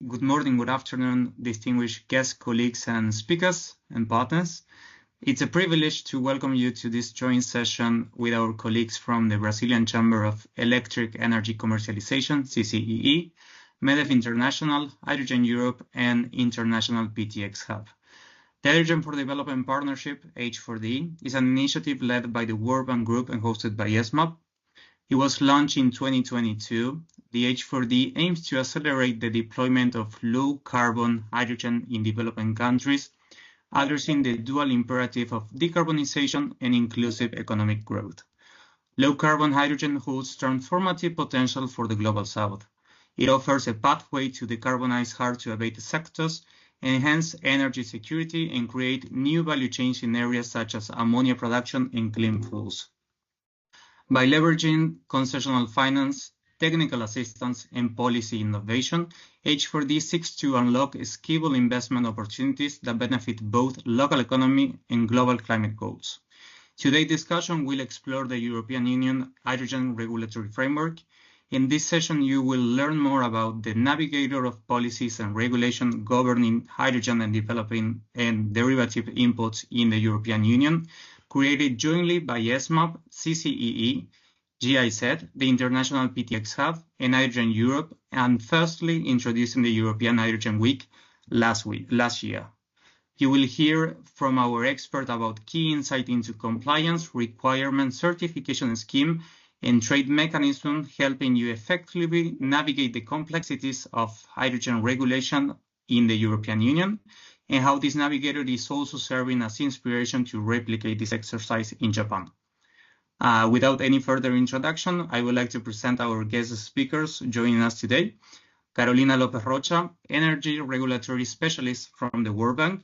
good morning, good afternoon, distinguished guests, colleagues, and speakers and partners. It's a privilege to welcome you to this joint session with our colleagues from the Brazilian Chamber of Electric Energy Commercialization, CCEE, MEDEF International, Hydrogen Europe, and International PtX Hub. The Hydrogen for Development Partnership, H4D, is an initiative led by the World Bank Group and hosted by ESMAP. It was launched in 2022. The H4D aims to accelerate the deployment of low-carbon hydrogen in developing countries, addressing the dual imperative of decarbonization and inclusive economic growth. Low-carbon hydrogen holds transformative potential for the Global South. It offers a pathway to decarbonize hard-to-abate sectors, enhance energy security, and create new value chains in areas such as ammonia production and clean fuels. By leveraging concessional finance, technical assistance, and policy innovation, H4D seeks to unlock scalable investment opportunities that benefit both local economy and global climate goals. Today's discussion will explore the European Union Hydrogen Regulatory Framework. In this session, you will learn more about the Navigator of policies and regulation governing hydrogen and developing and derivative inputs in the European Union, created jointly by ESMAP, CCEE, GIZ, the International PtX Hub, and Hydrogen Europe, and firstly introducing the European Hydrogen Week last year. You will hear from our expert about key insight into compliance, requirement, certification scheme, and trade mechanism, helping you effectively navigate the complexities of hydrogen regulation in the European Union, and how this navigator is also serving as inspiration to replicate this exercise in Japan. Without any further introduction, I would like to present our guest speakers joining us today. Carolina Lopez Rocha, Energy Regulatory Specialist from the World Bank.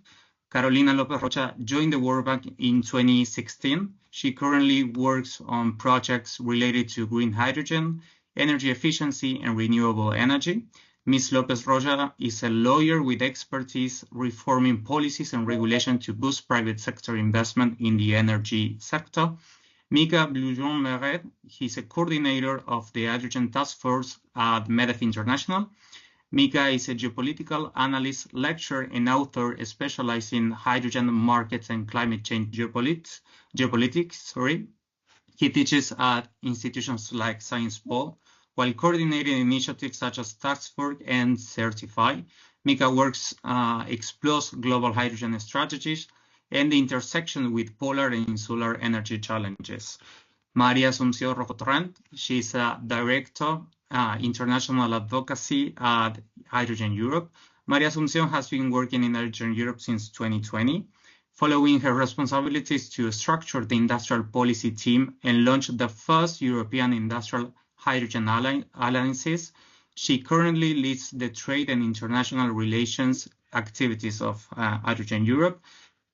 Carolina Lopez Rocha joined the World Bank in 2016. She currently works on projects related to green hydrogen, energy efficiency, and renewable energy. Ms. Lopez Rocha is a lawyer with expertise reforming policies and regulation to boost private sector investment in the energy sector. Mika Bloujon-Meret, he's a coordinator of the Hydrogen Task Force at MEDEF International. Mika is a geopolitical analyst, lecturer, and author specializing in hydrogen markets and climate change geopolitics. He teaches at institutions like Sciences Po, while coordinating initiatives such as Task Force and Certify. Mika explores global hydrogen strategies and the intersection with polar and insular energy challenges. Maria Asunción Rojo Torrent, she's a director, international advocacy at Hydrogen Europe. Maria Asunción has been working in Hydrogen Europe since 2020, following her responsibilities to structure the industrial policy team and launch the first European industrial hydrogen alliances. She currently leads the trade and international relations activities of Hydrogen Europe.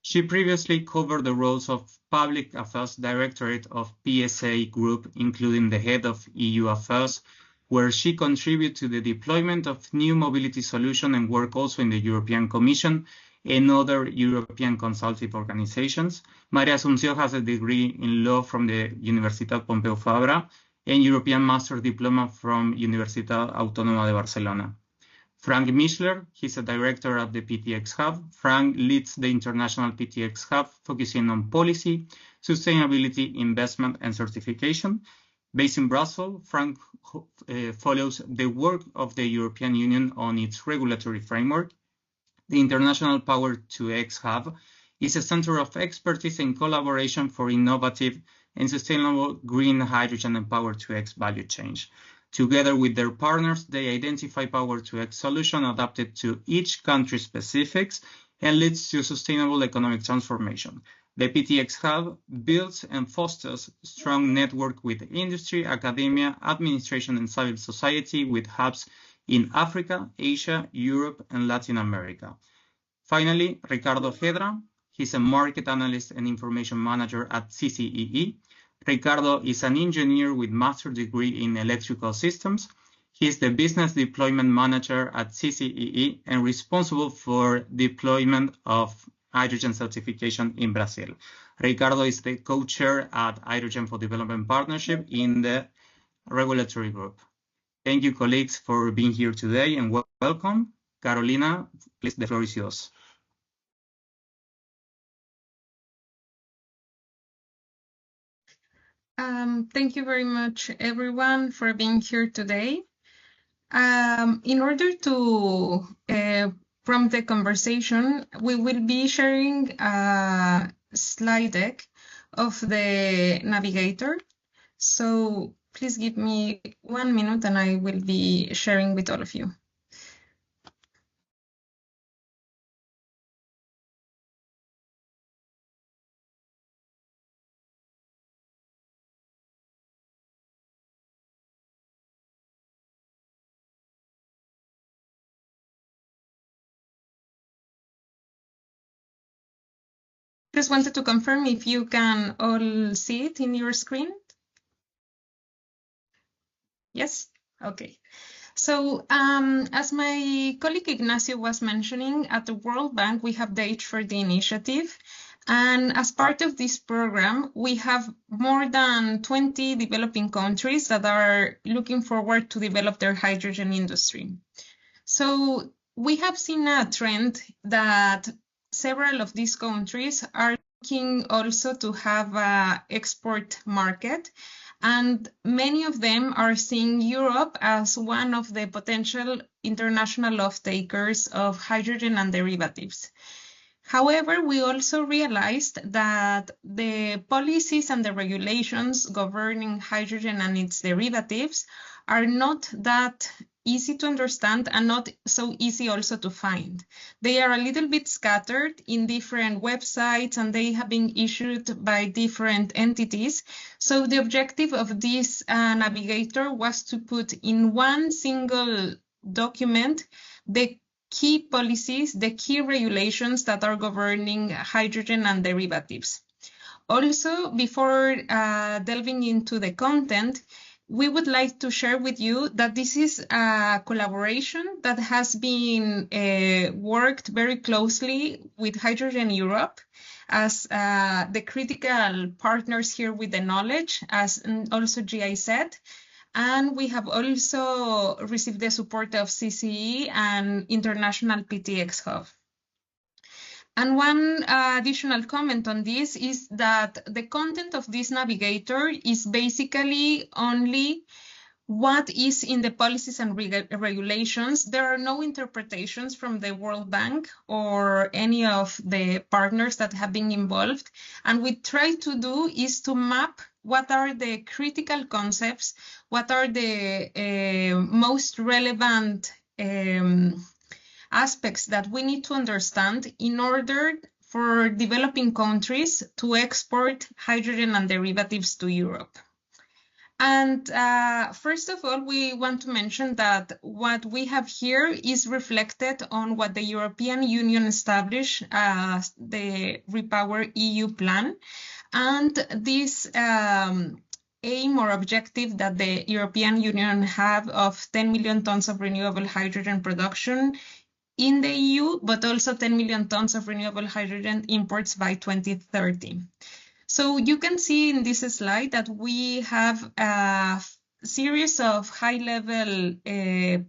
She previously covered the roles of Public Affairs Directorate of PSA Group, including the head of EU Affairs, where she contributed to the deployment of new mobility solutions and worked also in the European Commission and other European consultative organizations. Maria Asunción has a degree in law from the Universitat Pompeu Fabra and European Master Diploma from Universitat Autònoma de Barcelona. Frank Mischler, he's a director at the PtX Hub. Frank leads the International PtX Hub, focusing on policy, sustainability, investment, and certification. Based in Brussels, Frank follows the work of the European Union on its regulatory framework. The International PtX Hub is a center of expertise and collaboration for innovative and sustainable green hydrogen and Power-to-X value chain. Together with their partners, they identify Power-to-X solutions adapted to each country's specifics and leads to sustainable economic transformation. The PtX Hub builds and fosters a strong network with industry, academia, administration, and civil society, with hubs in Africa, Asia, Europe, and Latin America. Finally, Ricardo Hedra, he's a market analyst and information manager at CCEE. Ricardo is an engineer with master's degree in electrical systems. He is the business deployment manager at CCEE and responsible for deployment of hydrogen certification in Brazil. Ricardo is the co-chair at Hydrogen for Development Partnership in the regulatory group. Thank you, colleagues, for being here today, and welcome. Carolina, please, the floor is yours. Thank you very much, everyone, for being here today. In order to prompt the conversation, we will be sharing a slide deck of the Navigator. So please give me 1 minute and I will be sharing with all of you. Just wanted to confirm if you can all see it in your screen. Yes? Okay. So as my colleague Ignacio was mentioning, at the World Bank, we have the H4D initiative. And as part of this program, we have more than 20 developing countries that are looking forward to develop their hydrogen industry. So we have seen a trend that several of these countries are looking also to have an export market. And many of them are seeing Europe as one of the potential international off-takers of hydrogen and derivatives. However, we also realized that the policies and the regulations governing hydrogen and its derivatives are not that easy to understand and not so easy also to find. They are a little bit scattered in different websites and they have been issued by different entities. So the objective of this Navigator was to put in one single document the key policies, the key regulations that are governing hydrogen and derivatives. Also, before delving into the content, we would like to share with you that this is a collaboration that has been worked very closely with Hydrogen Europe as the critical partners here with the knowledge, as also GIZ. And we have also received the support of CCEE and International PtX Hub. And one additional comment on this is that the content of this Navigator is basically only what is in the policies and regulations. There are no interpretations from the World Bank or any of the partners that have been involved. And we try to do is to map what are the critical concepts, what are the most relevant aspects that we need to understand in order for developing countries to export hydrogen and derivatives to Europe. And first of all, we want to mention that what we have here is reflected on what the European Union established as the Repower EU plan. And this aim or objective that the European Union have of 10 million tons of renewable hydrogen production in the EU, but also 10 million tons of renewable hydrogen imports by 2030. So you can see in this slide that we have a series of high-level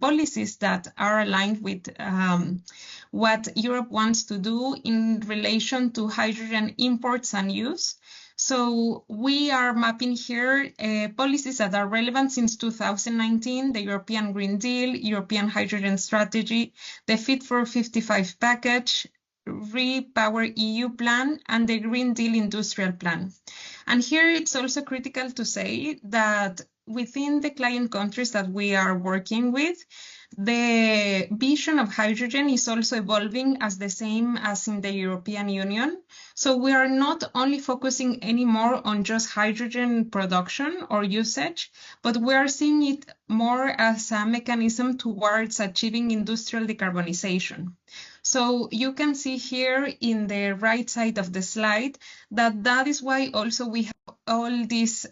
policies that are aligned with what Europe wants to do in relation to hydrogen imports and use. So we are mapping here policies that are relevant since 2019, the European Green Deal, European Hydrogen Strategy, the Fit for 55 package, Repower EU plan, and the Green Deal Industrial Plan. And here it's also critical to say that within the client countries that we are working with, the vision of hydrogen is also evolving as the same as in the European Union. So we are not only focusing anymore on just hydrogen production or usage, but we are seeing it more as a mechanism towards achieving industrial decarbonization. So you can see here in the right side of the slide that is why also we have all these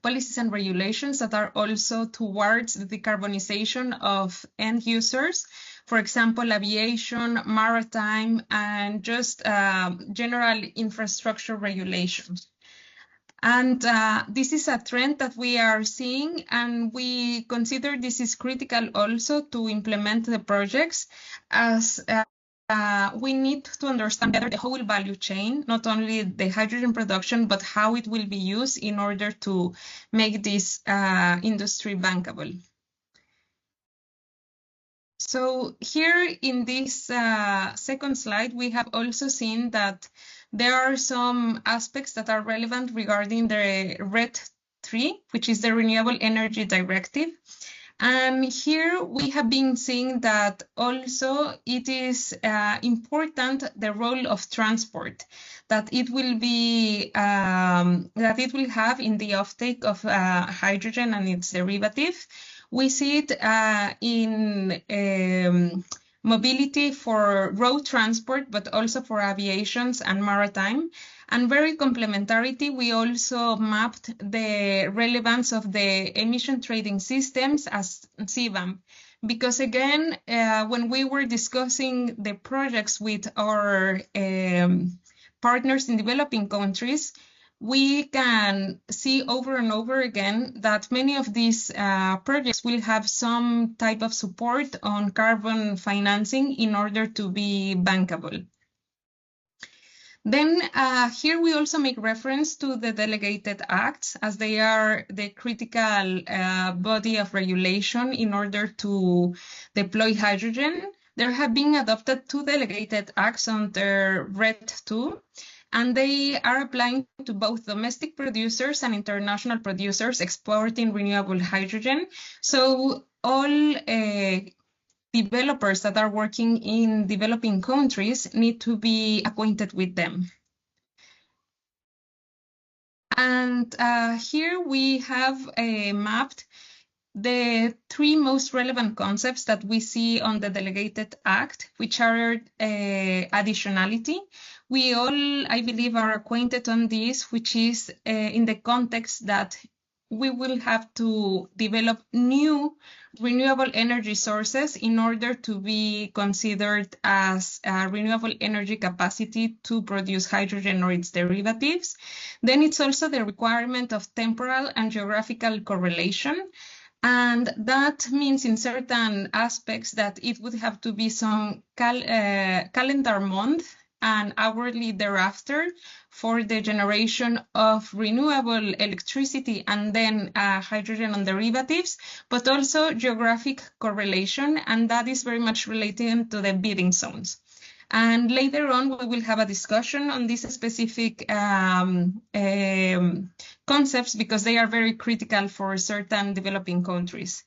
policies and regulations that are also towards the decarbonization of end users. For example, aviation, maritime, and just general infrastructure regulations. And this is a trend that we are seeing, and we consider this is critical also to implement the projects, as we need to understand better the whole value chain, not only the hydrogen production, but how it will be used in order to make this industry bankable. So here in this second slide, we have also seen that there are some aspects that are relevant regarding the RED III, which is the Renewable Energy Directive. And here we have been seeing that also it is important the role of transport that it will be that it will have in the offtake of hydrogen and its derivative. We see it in mobility for road transport, but also for aviations and maritime. And very complementarity, we also mapped the relevance of the emission trading systems as CBAM. Because again, when we were discussing the projects with our partners in developing countries, we can see over and over again that many of these projects will have some type of support on carbon financing in order to be bankable. Then here we also make reference to the delegated acts, as they are the critical body of regulation in order to deploy hydrogen. There have been adopted 2 delegated acts under RED II, and they are applying to both domestic producers and international producers exporting renewable hydrogen. So all developers that are working in developing countries need to be acquainted with them. And here we have mapped the 3 most relevant concepts that we see on the delegated act, which are additionality. We all, I believe, are acquainted on this, which is in the context that we will have to develop new renewable energy sources in order to be considered as a renewable energy capacity to produce hydrogen or its derivatives. Then it's also the requirement of temporal and geographical correlation. And that means in certain aspects that it would have to be some calendar month and hourly thereafter for the generation of renewable electricity and then hydrogen and derivatives, but also geographic correlation, and that is very much related to the bidding zones. And later on, we will have a discussion on these specific concepts because they are very critical for certain developing countries.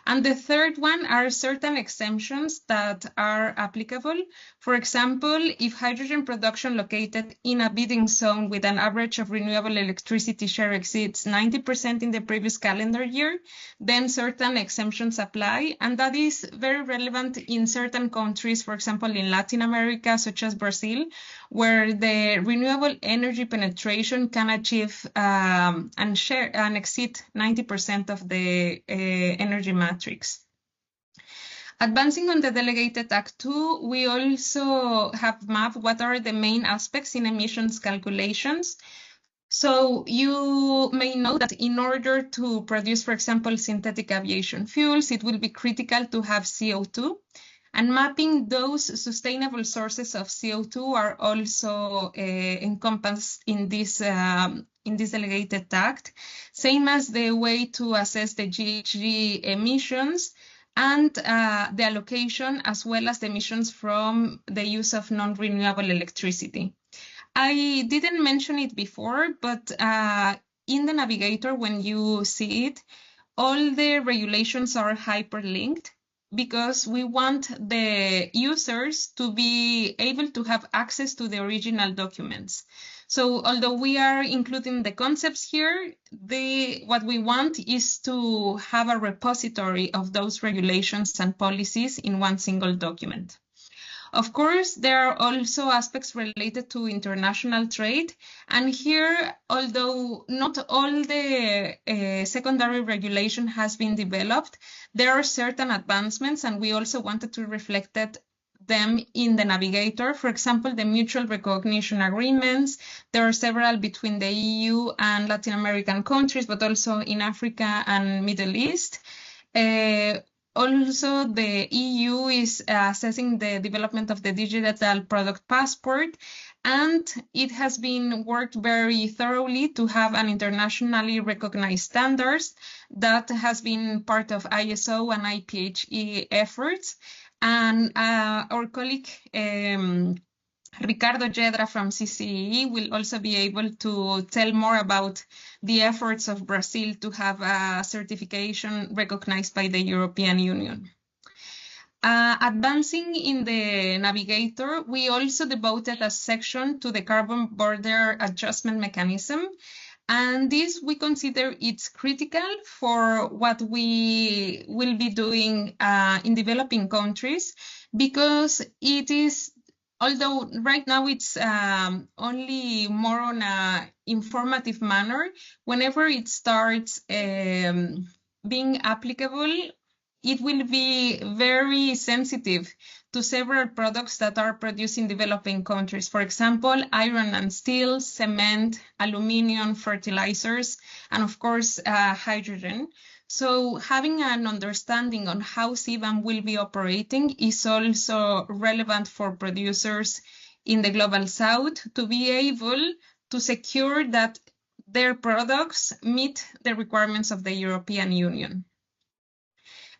And the third one are certain exemptions that are applicable. For example, if hydrogen production located in a bidding zone with an average of renewable electricity share exceeds 90% in the previous calendar year, then certain exemptions apply. And that is very relevant in certain countries, for example, in Latin America, such as Brazil, where the renewable energy penetration can achieve and exceed 90% of the energy matrix. Advancing on the Delegated Act 2, we also have mapped what are the main aspects in emissions calculations. So you may know that in order to produce, for example, synthetic aviation fuels, it will be critical to have CO2. And mapping those sustainable sources of CO2 are also encompassed in this delegated act, same as the way to assess the GHG emissions and the allocation, as well as the emissions from the use of non-renewable electricity. I didn't mention it before, but in the Navigator, when you see it, all the regulations are hyperlinked, because we want the users to be able to have access to the original documents. So although we are including the concepts here, what we want is to have a repository of those regulations and policies in one single document. Of course, there are also aspects related to international trade. And here, although not all the secondary regulation has been developed, there are certain advancements, and we also wanted to reflect them in the Navigator. For example, the mutual recognition agreements. There are several between the EU and Latin American countries, but also in Africa and Middle East. Also, the EU is assessing the development of the digital product passport, and it has been worked very thoroughly to have an internationally recognized standards that has been part of ISO and IPHE efforts. And our colleague Ricardo Jedra from CCEE will also be able to tell more about the efforts of Brazil to have a certification recognized by the European Union. Advancing in the Navigator, we also devoted a section to the carbon border adjustment mechanism. And this we consider it's critical for what we will be doing in developing countries, because it is, although right now it's only more on an informative manner, whenever it starts being applicable, it will be very sensitive to several products that are produced in developing countries. For example, iron and steel, cement, aluminium, fertilizers, and of course, hydrogen. So having an understanding on how CBAM will be operating is also relevant for producers in the Global South to be able to secure that their products meet the requirements of the European Union.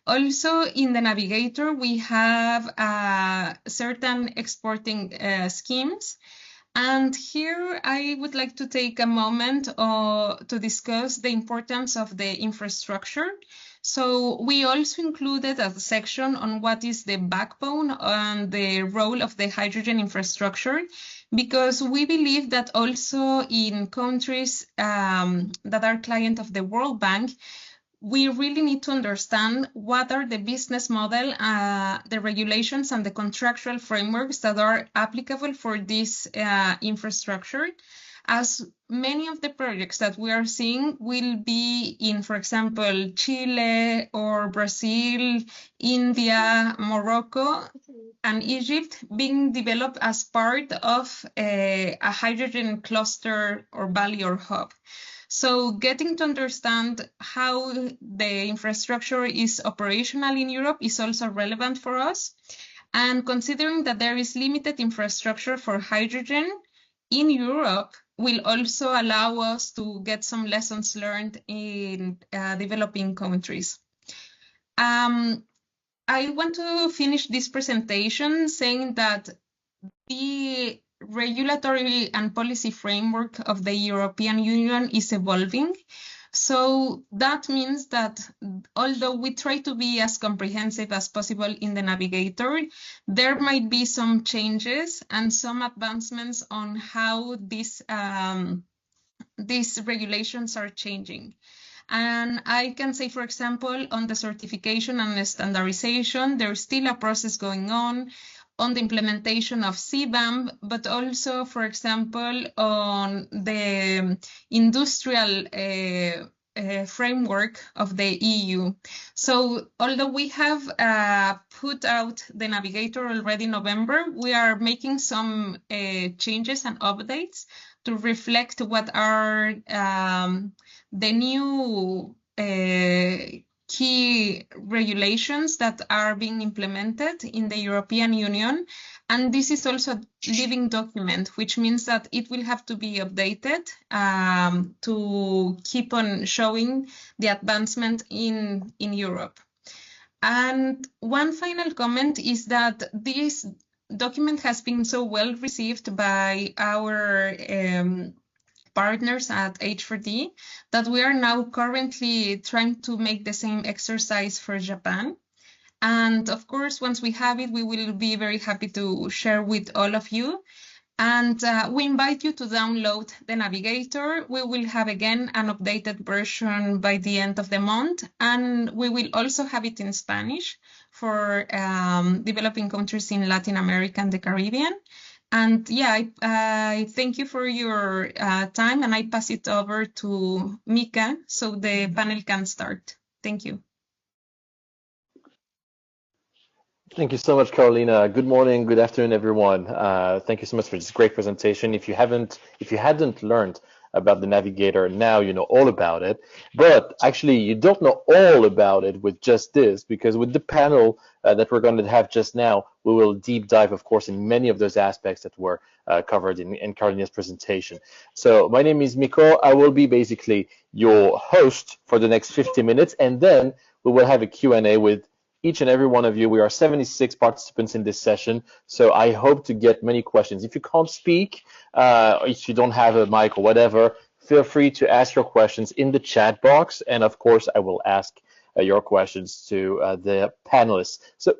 Also, in the Navigator, we have certain exporting schemes. And here I would like to take a moment to discuss the importance of the infrastructure. So we also included a section on what is the backbone and the role of the hydrogen infrastructure, because we believe that also in countries that are client of the World Bank, we really need to understand what are the business model, the regulations and the contractual frameworks that are applicable for this infrastructure, as many of the projects that we are seeing will be in, for example, Chile or Brazil, India, Morocco, and Egypt being developed as part of a hydrogen cluster or valley or hub. So getting to understand how the infrastructure is operational in Europe is also relevant for us. And considering that there is limited infrastructure for hydrogen in Europe will also allow us to get some lessons learned in developing countries. I want to finish this presentation saying that the regulatory and policy framework of the European Union is evolving. So that means that although we try to be as comprehensive as possible in the Navigator, there might be some changes and some advancements on how these regulations are changing. And I can say, for example, on the certification and the standardization, there's still a process going on the implementation of CBAM, but also, for example, on the industrial framework of the EU. So although we have put out the Navigator already in November, we are making some changes and updates to reflect what are the new key regulations that are being implemented in the European Union. And this is also a living document, which means that it will have to be updated to keep on showing the advancement in Europe. And one final comment is that this document has been so well received by our partners at H4D that we are now currently trying to make the same exercise for Japan. And of course, once we have it, we will be very happy to share with all of you. And we invite you to download the Navigator. We will have again an updated version by the end of the month. And we will also have it in Spanish for developing countries in Latin America and the Caribbean. And yeah, I thank you for your time, and I pass it over to Mika so the panel can start. Thank you. Thank you so much, Carolina. Good morning, good afternoon, everyone. Thank you so much for this great presentation. If you hadn't learned about the Navigator, now you know all about it. But actually, you don't know all about it with just this, because with the panel that we're going to have just now, we will deep dive, of course, in many of those aspects that were covered in Carolina's presentation. So my name is Miko. I will be basically your host for the next 50 minutes, and then we will have a Q&A with each and every one of you. We are 76 participants in this session, so I hope to get many questions. If you can't speak, if you don't have a mic or whatever, feel free to ask your questions in the chat box, and of course, I will ask your questions to the panelists. So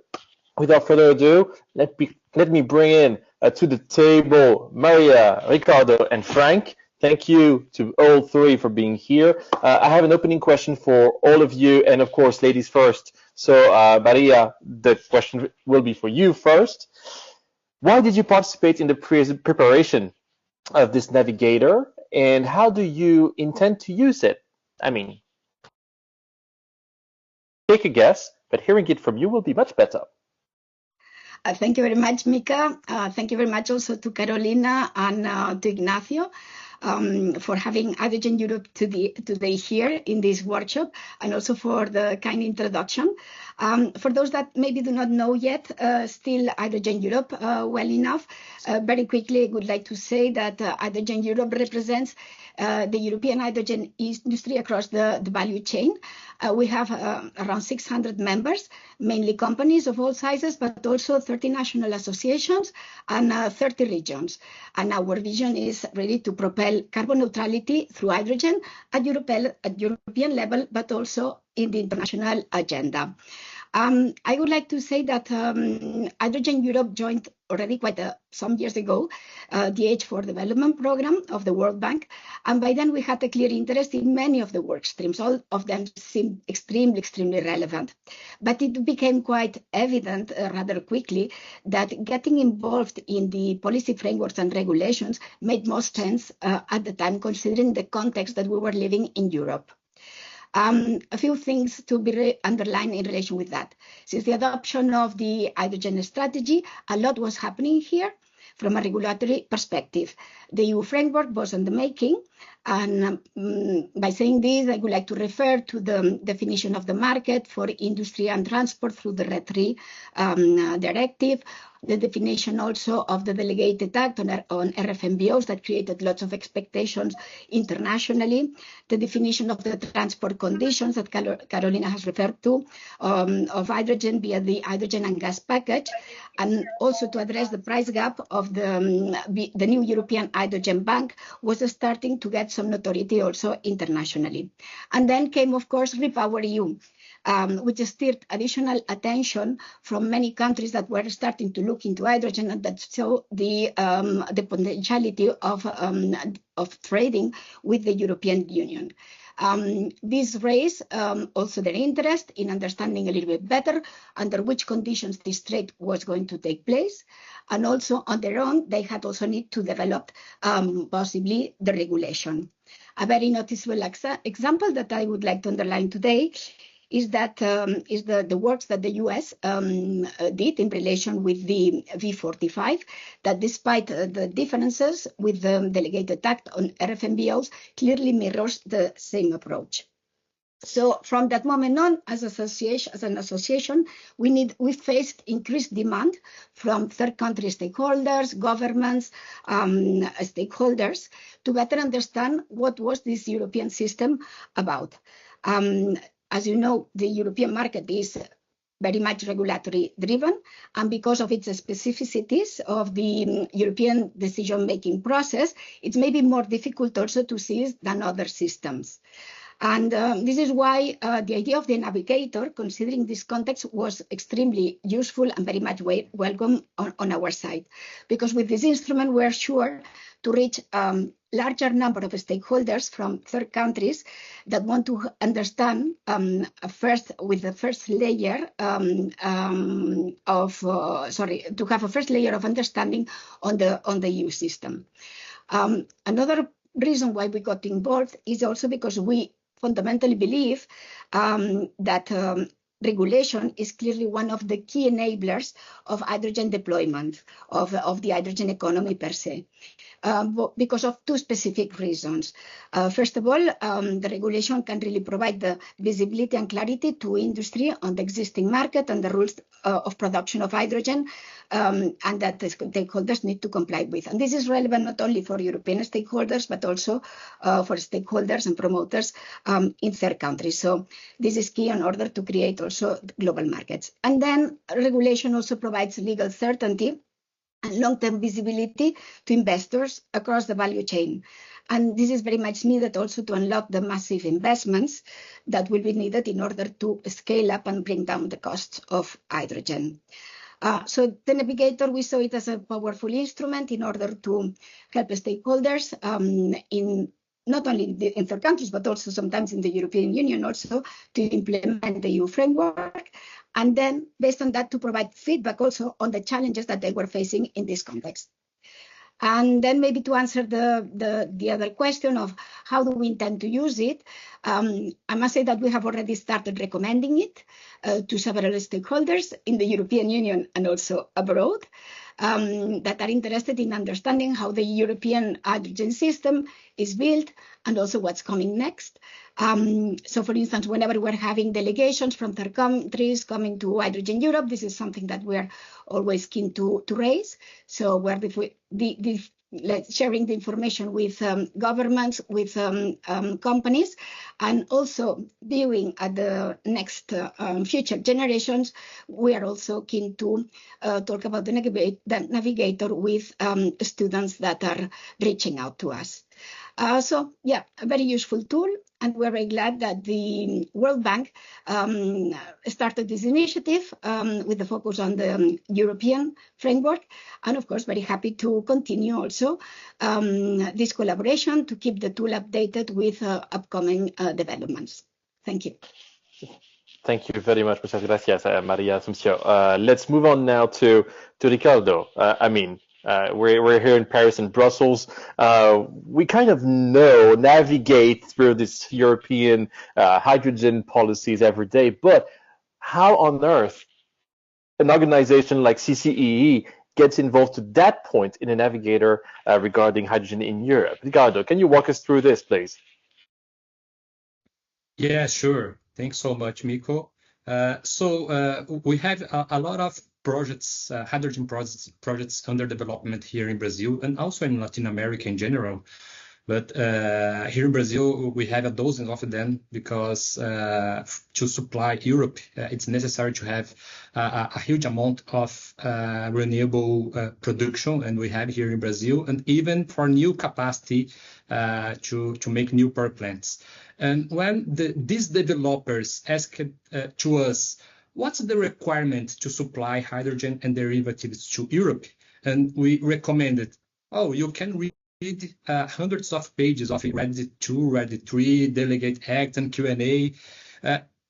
without further ado, let me bring in to the table Maria, Ricardo, and Frank. Thank you to all three for being here. I have an opening question for all of you, and of course, ladies first. So, Maria, the question will be for you first. Why did you participate in the preparation of this Navigator, and how do you intend to use it? I mean, take a guess, but hearing it from you will be much better. Thank you very much, Mika. Thank you very much also to Carolina and to Ignacio for having Hydrogen Europe today here in this workshop, and also for the kind introduction. For those that maybe do not know yet, still Hydrogen Europe well enough, very quickly I would like to say that Hydrogen Europe represents the European hydrogen industry across the value chain. We have around 600 members, mainly companies of all sizes, but also 30 national associations and 30 regions. And our vision is really to propel carbon neutrality through hydrogen at European level, but also in the international agenda. I would like to say that Hydrogen Europe joined already quite some years ago the H4 development program of the World Bank, and by then we had a clear interest in many of the work streams. All of them seemed extremely relevant, but it became quite evident rather quickly that getting involved in the policy frameworks and regulations made most sense at the time, considering the context that we were living in Europe. A few things to be underlined in relation with that. Since the adoption of the hydrogen strategy, a lot was happening here from a regulatory perspective. The EU framework was in the making, and by saying this, I would like to refer to the definition of the market for industry and transport through the RED III directive, the definition also of the delegated act on RFMBOs that created lots of expectations internationally, the definition of the transport conditions that Carolina has referred to of hydrogen via the hydrogen and gas package, and also to address the price gap of the new European Hydrogen Bank was starting to get some notoriety also internationally. And then came, of course, REPowerEU, which steered additional attention from many countries that were starting to look into hydrogen, and that saw the potentiality of trading with the European Union. This raised also their interest in understanding a little bit better under which conditions this trade was going to take place, and also on their own they had also need to develop possibly the regulation. A very noticeable example that I would like to underline today is that the works that the US did in relation with the V45, that despite the differences with the delegated act on RFMBOs, clearly mirrors the same approach. So from that moment on, as an association, we faced increased demand from third country stakeholders, governments, stakeholders, to better understand what was this European system about. As you know, the European market is very much regulatory driven, and because of its specificities of the European decision-making process, it's maybe more difficult also to see than other systems. And this is why the idea of the Navigator, considering this context, was extremely useful and very much welcome on our side. Because with this instrument, we're sure to reach larger number of stakeholders from third countries that want to understand with the first layer to have a first layer of understanding on the EU system. Another reason why we got involved is also because we fundamentally believe that regulation is clearly one of the key enablers of hydrogen deployment, of the hydrogen economy per se. Because of two specific reasons. First of all, the regulation can really provide the visibility and clarity to industry on the existing market and the rules of production of hydrogen, and that the stakeholders need to comply with. And this is relevant not only for European stakeholders, but also for stakeholders and promoters in third countries. So this is key in order to create also global markets. And then regulation also provides legal certainty and long-term visibility to investors across the value chain. And this is very much needed also to unlock the massive investments that will be needed in order to scale up and bring down the costs of hydrogen. So the Navigator, we saw it as a powerful instrument in order to help stakeholders in not only in third countries, but also sometimes in the European Union also to implement the EU framework. And then based on that to provide feedback also on the challenges that they were facing in this context. And then maybe to answer the other question of how do we intend to use it, I must say that we have already started recommending it to several stakeholders in the European Union and also abroad that are interested in understanding how the European hydrogen system is built and also what's coming next. So for instance, whenever we're having delegations from third countries coming to Hydrogen Europe, this is something that we're always keen to raise. So we're sharing the information with governments, with companies, and also viewing at the next future generations. We are also keen to talk about the Navigator with students that are reaching out to us. So yeah, a very useful tool, and we're very glad that the World Bank started this initiative with the focus on the European framework, and of course very happy to continue also this collaboration to keep the tool updated with upcoming developments. Thank you. Thank you very much, muchas gracias, Maria Asunción. Let's move on now to Ricardo. We're here in Paris and Brussels. We kind of navigate through this European hydrogen policies every day, but how on earth an organization like CCEE gets involved to that point in a Navigator regarding hydrogen in Europe? Ricardo, can you walk us through this, please? Yeah, sure. Thanks so much, Miko. We have a lot of projects, hydrogen projects under development here in Brazil and also in Latin America in general. But here in Brazil, we have a dozen of them because to supply Europe, it's necessary to have a huge amount of renewable production, and we have here in Brazil, and even for new capacity to make new power plants. And when these developers ask to us, what's the requirement to supply hydrogen and derivatives to Europe? And we recommended, you can read hundreds of pages of RED 2, RED 3, Delegate Act, and Q&A.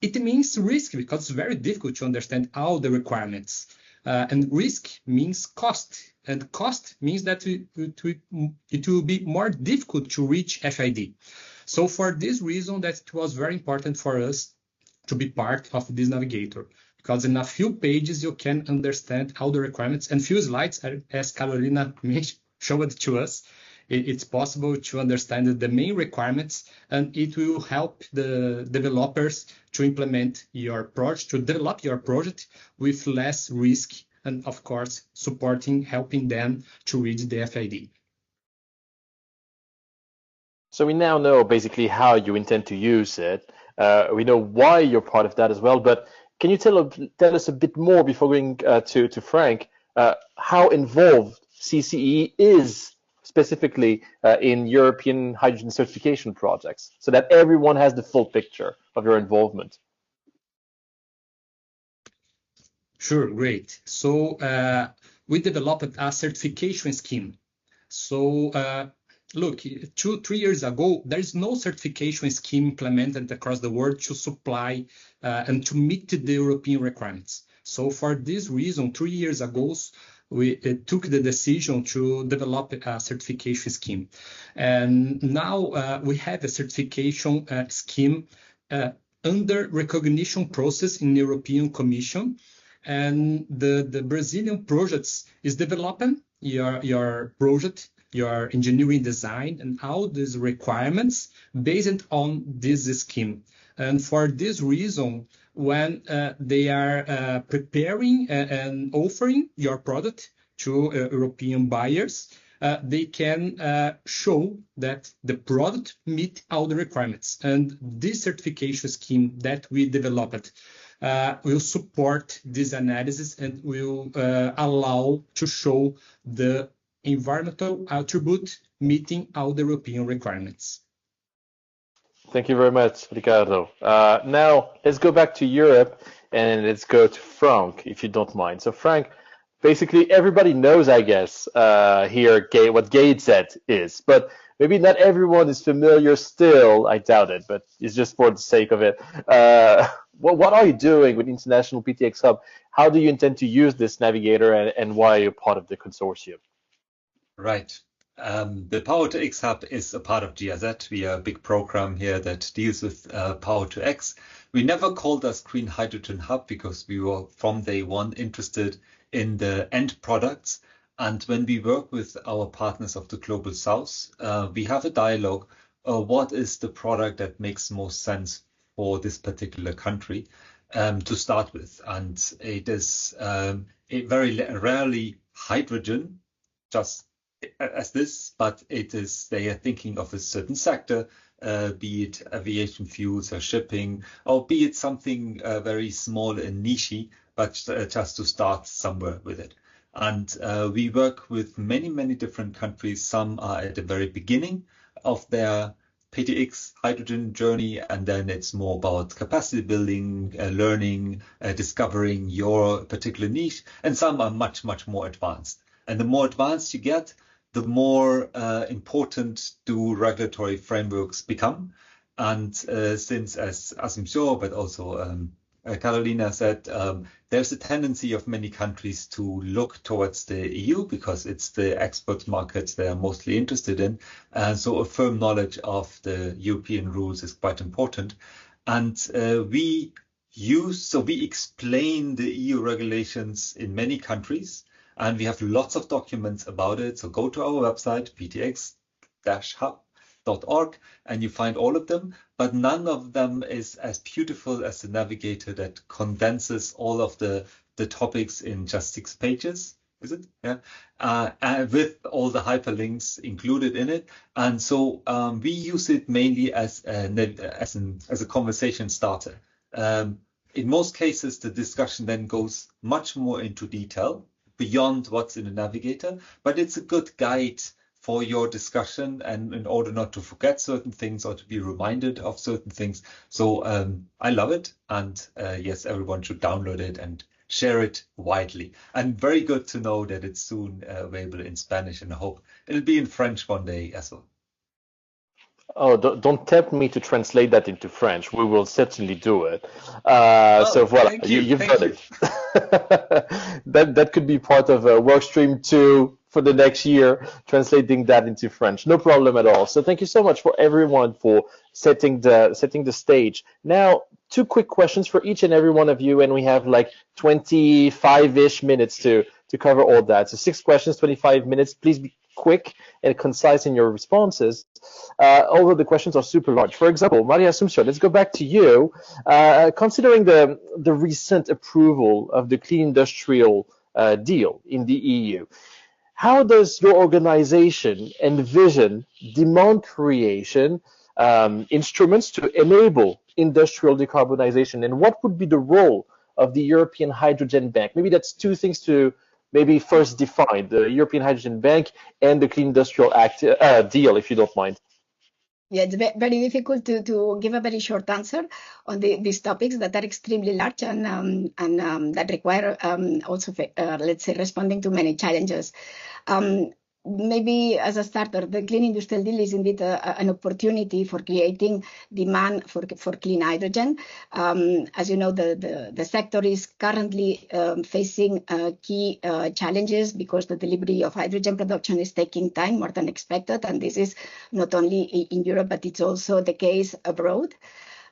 It means risk because it's very difficult to understand all the requirements. And risk means cost. And cost means that it will be more difficult to reach FID. So for this reason, that it was very important for us to be part of this Navigator, because in a few pages you can understand all the requirements, and few slides, as Carolina showed to us, it's possible to understand the main requirements, and it will help the developers to implement your project, to develop your project with less risk, and of course, helping them to reach the FID. So we now know basically how you intend to use it. We know why you're part of that as well, but can you tell us a bit more before going to Frank, how involved CCEE is specifically in European hydrogen certification projects, so that everyone has the full picture of your involvement? Sure, great. So we developed a certification scheme. So look, 2-3 years ago, there is no certification scheme implemented across the world to supply and to meet the European requirements. So for this reason, 3 years ago, we took the decision to develop a certification scheme. And now we have a certification scheme under recognition process in European Commission, and the Brazilian projects is developing your project, your engineering design, and all these requirements based on this scheme. And for this reason, when they are preparing and offering your product to European buyers, they can show that the product meet all the requirements. And this certification scheme that we developed will support this analysis and will allow to show the environmental attribute meeting all the European requirements. Thank you very much, Ricardo. Now, let's go back to Europe and let's go to Frank, if you don't mind. So, Frank, basically everybody knows, I guess, here what GateZ is, but maybe not everyone is familiar still. I doubt it, but it's just for the sake of it. What are you doing with International PtX Hub? How do you intend to use this Navigator, and why are you part of the consortium? Right. The Power-to-X Hub is a part of GIZ. We are a big program here that deals with Power-to-X. We never called us Green Hydrogen Hub because we were from day one interested in the end products. And when we work with our partners of the Global South, we have a dialogue. What is the product that makes most sense for this particular country to start with? And it is very rarely hydrogen, just as this, but it is, they are thinking of a certain sector, be it aviation fuels or shipping, or be it something very small and niche, but just to start somewhere with it. And we work with many different countries. Some are at the very beginning of their PtX hydrogen journey, and then it's more about capacity building, learning, discovering your particular niche, and some are much more advanced. And the more advanced you get, the more important do regulatory frameworks become. And since, as I'm sure, but also Carolina said, there's a tendency of many countries to look towards the EU because it's the export markets they are mostly interested in. And so a firm knowledge of the European rules is quite important. And we explain the EU regulations in many countries, and we have lots of documents about it. So go to our website, ptx-hub.org, and you find all of them. But none of them is as beautiful as the Navigator that condenses all of the topics in just 6 pages. Is it? Yeah. With all the hyperlinks included in it. And so we use it mainly as a conversation starter. In most cases, the discussion then goes much more into detail beyond what's in the Navigator, but it's a good guide for your discussion and in order not to forget certain things or to be reminded of certain things. So I love it. And yes, everyone should download it and share it widely. And very good to know that it's soon available in Spanish, and I hope it'll be in French one day as well. Oh, don't tempt me to translate that into French. We will certainly do it. So voilà, you've done it. that could be part of work stream 2 for the next year, translating that into French. No problem at all. So thank you so much for everyone for setting the stage. Now, 2 quick questions for each and every one of you, and we have like 25-ish minutes to cover all that. So 6 questions, 25 minutes. Please be quick and concise in your responses, although the questions are super large. For example, Maria Assumpción, let's go back to you. Considering the recent approval of the Clean Industrial Deal in the EU, how does your organization envision demand creation instruments to enable industrial decarbonization, and what would be the role of the European Hydrogen Bank? Maybe that's 2 things to maybe first define: the European Hydrogen Bank and the Clean Industrial Act deal, if you don't mind. Yeah, it's very difficult to give a very short answer on these topics that are extremely large and that require also, let's say, responding to many challenges. Maybe as a starter, the Clean Industrial Deal is indeed an opportunity for creating demand for clean hydrogen. As you know, the sector is currently facing key challenges because the delivery of hydrogen production is taking time, more than expected, and this is not only in Europe, but it's also the case abroad.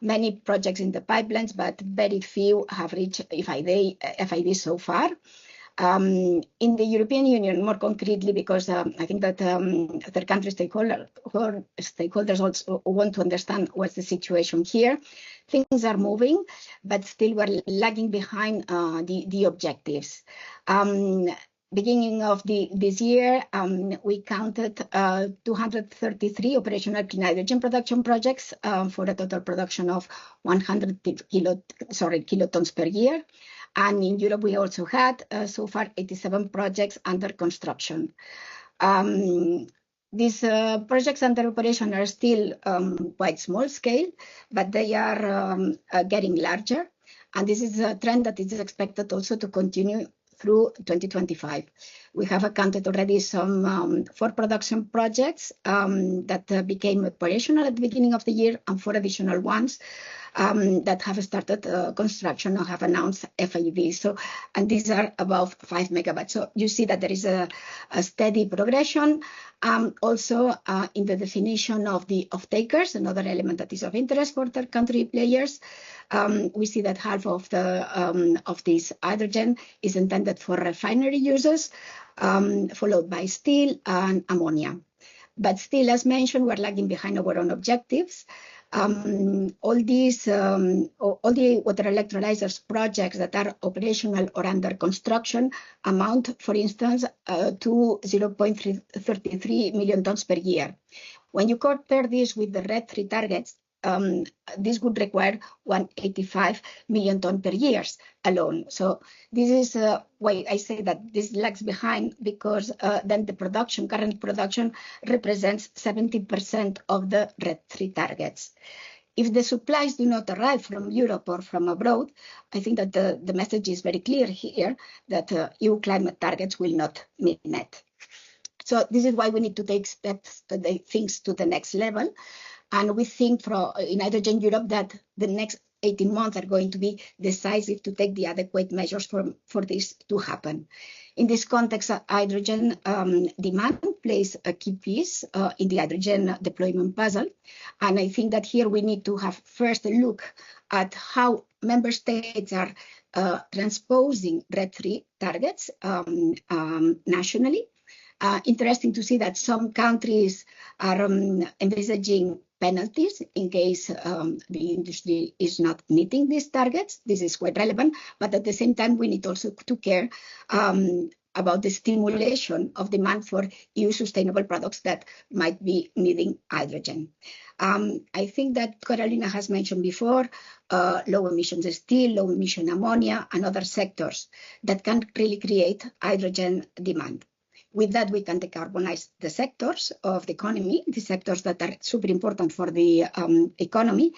many projects in the pipelines, but very few have reached FID so far. In the European Union, more concretely, because I think that third country stakeholders also want to understand what's the situation here. Things are moving, but still we're lagging behind the objectives. Beginning of this year, we counted 233 operational clean hydrogen production projects for a total production of 100 kilotons per year. And in Europe, we also had so far 87 projects under construction. These projects under operation are still quite small scale, but they are getting larger. And this is a trend that is expected also to continue through 2025. We have accounted already some 4 production projects that became operational at the beginning of the year, and 4 additional ones that have started construction or have announced FID. So, and these are above 5 megawatts. So you see that there is a steady progression. Also in the definition of the off-takers, another element that is of interest for third country players. We see that half of this hydrogen is intended for refinery uses, followed by steel and ammonia. But still, as mentioned, we're lagging behind our own objectives. All the water electrolyzers projects that are operational or under construction amount, for instance, to 0.33 million tons per year. When you compare this with the RED III targets, this would require 185 million tons per year alone. So this is why I say that this lags behind, because then the current production represents 70% of the RED III targets. If the supplies do not arrive from Europe or from abroad, I think that the message is very clear here that EU climate targets will not be met. So this is why we need to take things to the next level. And we think in Hydrogen Europe that the next 18 months are going to be decisive to take the adequate measures for this to happen. In this context, hydrogen demand plays a key piece in the hydrogen deployment puzzle. And I think that here we need to have first a look at how member states are transposing RED III targets nationally. Interesting to see that some countries are envisaging penalties in case the industry is not meeting these targets. This is quite relevant, but at the same time, we need also to care about the stimulation of demand for EU sustainable products that might be needing hydrogen. I think that Carolina has mentioned before, low emissions steel, low emission ammonia, and other sectors that can really create hydrogen demand. With that, we can decarbonize the sectors of the economy, the sectors that are super important for the economy,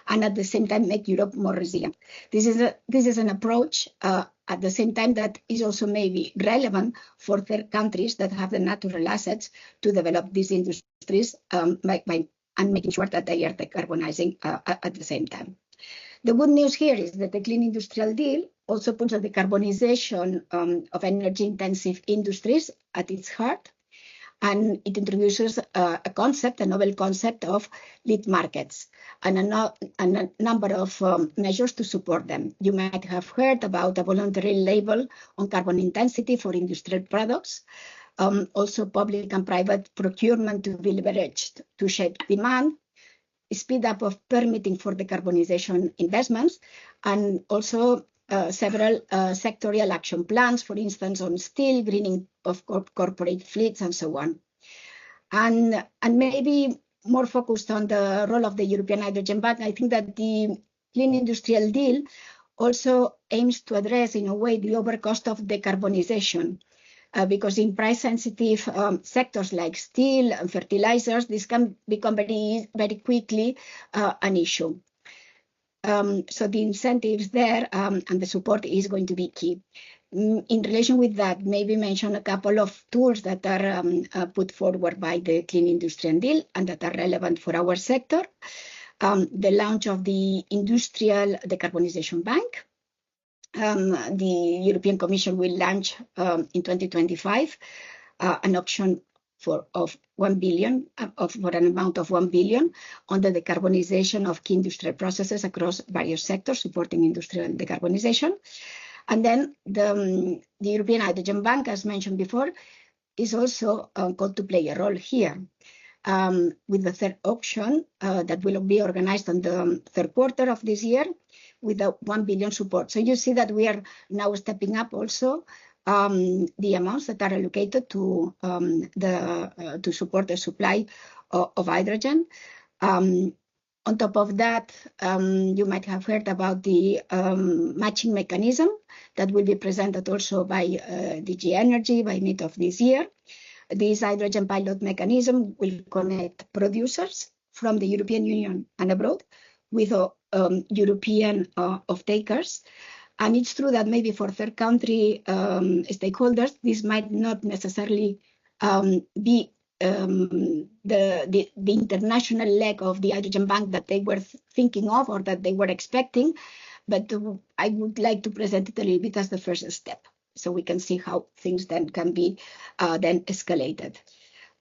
and at the same time make Europe more resilient. This is an approach at the same time that is also maybe relevant for third countries that have the natural assets to develop these industries and making sure that they are decarbonizing at the same time. The good news here is that the Clean Industrial Deal also puts the decarbonization of energy-intensive industries at its heart, and it introduces a novel concept of lead markets and a number of measures to support them. You might have heard about a voluntary label on carbon intensity for industrial products, also public and private procurement to be leveraged to shape demand, speed up of permitting for decarbonization investments, and also several sectorial action plans, for instance, on steel, greening of corporate fleets, and so on. And maybe more focused on the role of the European Hydrogen Bank, I think that the Clean Industrial Deal also aims to address, in a way, the overcost of decarbonization. Because in price-sensitive sectors like steel and fertilizers, this can become very, very quickly an issue. So the incentives there and the support is going to be key. In relation with that, maybe mention a couple of tools that are put forward by the Clean Industrial Deal and that are relevant for our sector. The launch of the Industrial Decarbonization Bank. The European Commission will launch in 2025 an option for an amount of 1 billion on the decarbonization of key industrial processes across various sectors, supporting industrial decarbonization. And then the European Hydrogen Bank, as mentioned before, is also called to play a role here. With the third auction that will be organized on the third quarter of this year with the 1 billion support. So you see that we are now stepping up also the amounts that are allocated to support the supply of hydrogen. On top of that, you might have heard about the matching mechanism that will be presented also by DG Energy by mid of this year. This hydrogen pilot mechanism will connect producers from the European Union and abroad with European off-takers. And it's true that maybe for third country stakeholders, this might not necessarily be the international leg of the hydrogen bank that they were thinking of or that they were expecting. But I would like to present it a little bit as the first step, so we can see how things then can be then escalated.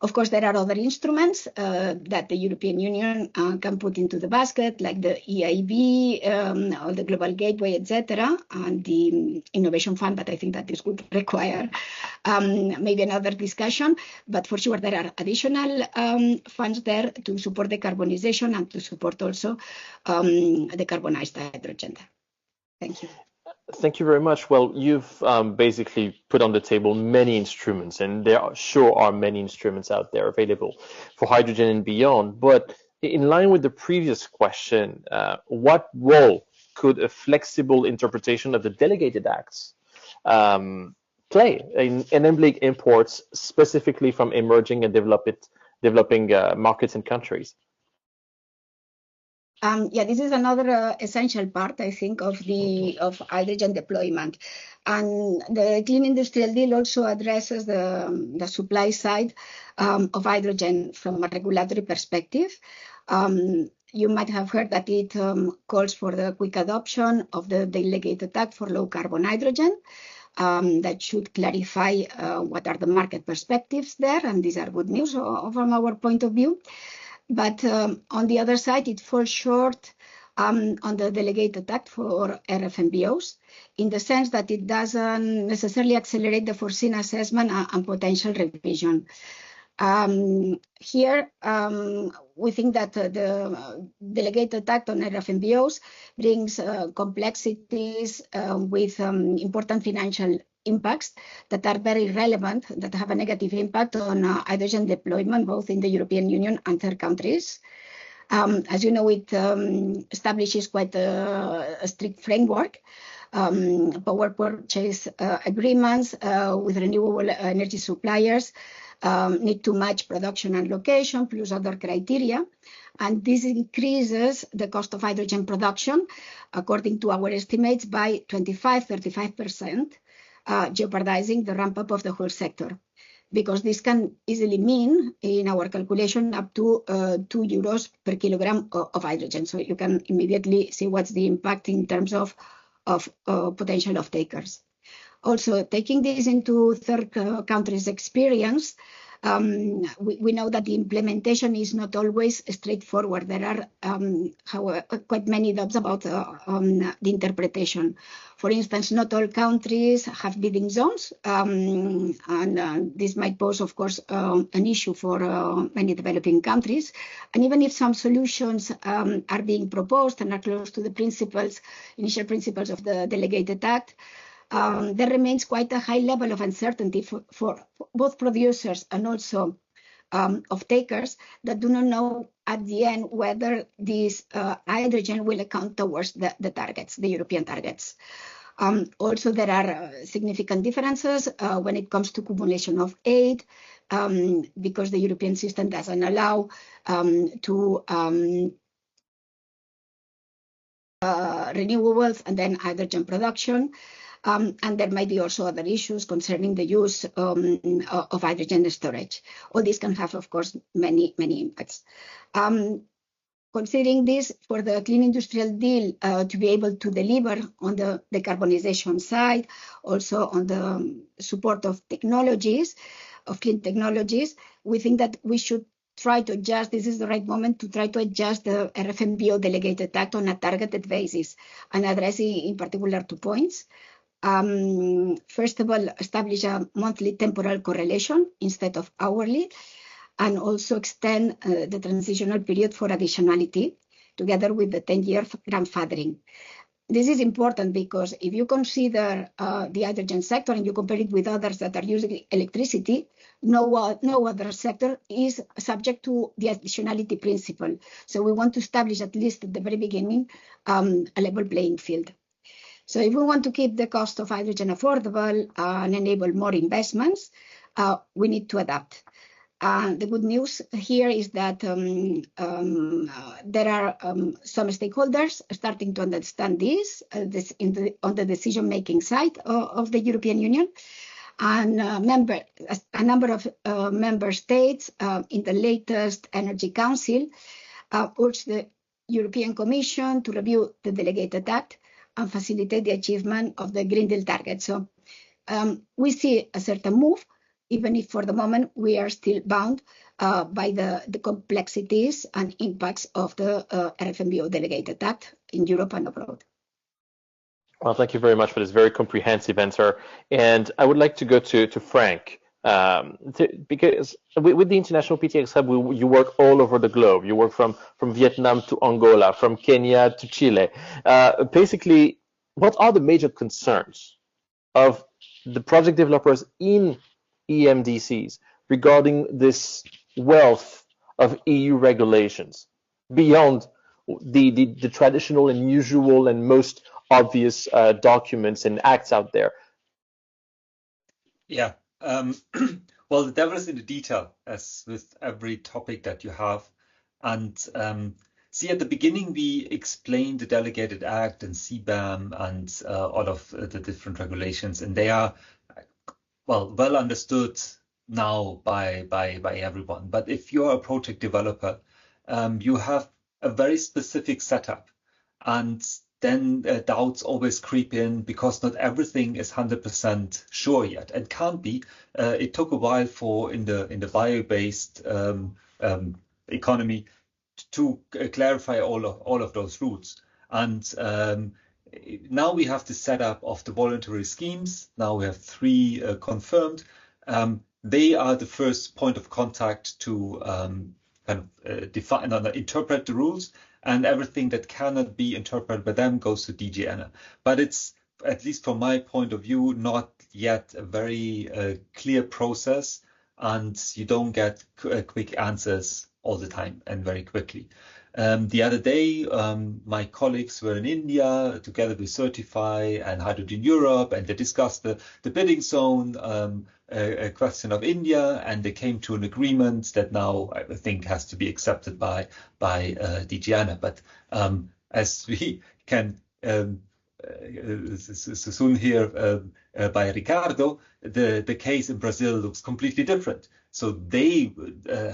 Of course, there are other instruments that the European Union can put into the basket, like the EIB, or the Global Gateway, etc., and the Innovation Fund, but I think that this would require maybe another discussion. But for sure, there are additional funds there to support decarbonization and to support also decarbonized hydrogen. Thank you. Thank you very much. Well, you've basically put on the table many instruments, and there are many instruments out there available for hydrogen and beyond. But in line with the previous question, what role could a flexible interpretation of the delegated acts play in enabling imports specifically from emerging and developing markets and countries? Yeah, this is another essential part, I think, of hydrogen deployment. And the Clean Industrial Deal also addresses the supply side of hydrogen from a regulatory perspective. You might have heard that it calls for the quick adoption of the delegated act for low carbon hydrogen. That should clarify what are the market perspectives there, and these are good news from our point of view. But on the other side, it falls short on the delegated act for RFNBOs, in the sense that it doesn't necessarily accelerate the foreseen assessment and potential revision. Here, we think that the delegated act on RFNBOs brings complexities with important financial impacts that are very relevant, that have a negative impact on hydrogen deployment, both in the European Union and third countries. As you know, it establishes quite a strict framework. Power purchase agreements with renewable energy suppliers need to match production and location, plus other criteria. And this increases the cost of hydrogen production, according to our estimates, by 25–35%. Jeopardizing the ramp up of the whole sector, because this can easily mean, in our calculation, up to €2 per kilogram of hydrogen. So you can immediately see what's the impact in terms of potential off-takers. Also, taking this into third countries' experience, we know that the implementation is not always straightforward. There are quite many doubts about the interpretation. For instance, not all countries have bidding zones, and this might pose, of course, an issue for many developing countries. And even if some solutions are being proposed and are close to the initial principles of the Delegated Act, there remains quite a high level of uncertainty for both producers and also off-takers that do not know at the end whether this hydrogen will account towards the targets, the European targets. Also, there are significant differences when it comes to cumulation of aid, because the European system doesn't allow to renewables and then hydrogen production. And there might be also other issues concerning the use of hydrogen storage. All these can have, of course, many impacts. Considering this, for the Clean Industrial Deal to be able to deliver on the decarbonization side, also on the support of technologies, of clean technologies, we think that we should try to adjust, this is the right moment to try to adjust the RFNBO delegated act on a targeted basis and addressing in particular 2 points. First of all, establish a monthly temporal correlation instead of hourly, and also extend the transitional period for additionality together with the 10-year grandfathering. This is important because if you consider the hydrogen sector and you compare it with others that are using electricity, no other sector is subject to the additionality principle. So we want to establish, at least at the very beginning, a level playing field. So if we want to keep the cost of hydrogen affordable and enable more investments, we need to adapt. The good news here is that there are some stakeholders starting to understand this, on the decision-making side of the European Union. And a number of member states in the latest Energy Council urged the European Commission to review the delegated act and facilitate the achievement of the Green Deal target. So we see a certain move, even if for the moment we are still bound by the complexities and impacts of the RFNBO delegated act in Europe and abroad. Well, thank you very much for this very comprehensive answer. And I would like to go to Frank, because with the International PtX Hub, you work all over the globe. You work from Vietnam to Angola, from Kenya to Chile. Basically, what are the major concerns of the project developers in EMDCs regarding this wealth of EU regulations beyond the traditional and usual and most obvious documents and acts out there? Yeah. Well, the devil is in the detail, as with every topic that you have. And see, at the beginning, we explained the Delegated Act and CBAM and all of the different regulations, and they are well understood now by everyone. But if you're a project developer, you have a very specific setup, and then doubts always creep in because not everything is 100% sure yet, and can't be. It took a while for in the bio-based economy to clarify all of those rules. And now we have the setup of the voluntary schemes. Now we have 3 confirmed. They are the first point of contact to kind of define and interpret the rules, and everything that cannot be interpreted by them goes to DG ENA. But it's, at least from my point of view, not yet a very clear process, and you don't get quick answers all the time and very quickly. The other day, my colleagues were in India together with Certify and Hydrogen Europe, and they discussed the bidding zone, a question of India, and they came to an agreement that now I think has to be accepted by DG ENA. But as we can soon hear by Ricardo, the case in Brazil looks completely different. So they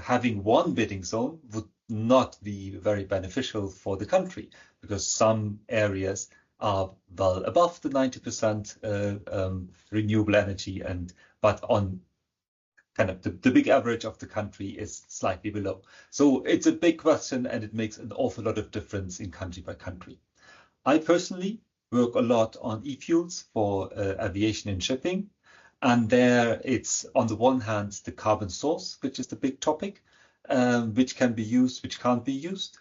having one bidding zone would not be very beneficial for the country, because some areas are well above the 90% renewable energy, but on kind of the big average of the country is slightly below. So it's a big question, and it makes an awful lot of difference in country by country. I personally work a lot on e-fuels for aviation and shipping. And there it's, on the one hand, the carbon source, which is the big topic, which can be used, which can't be used.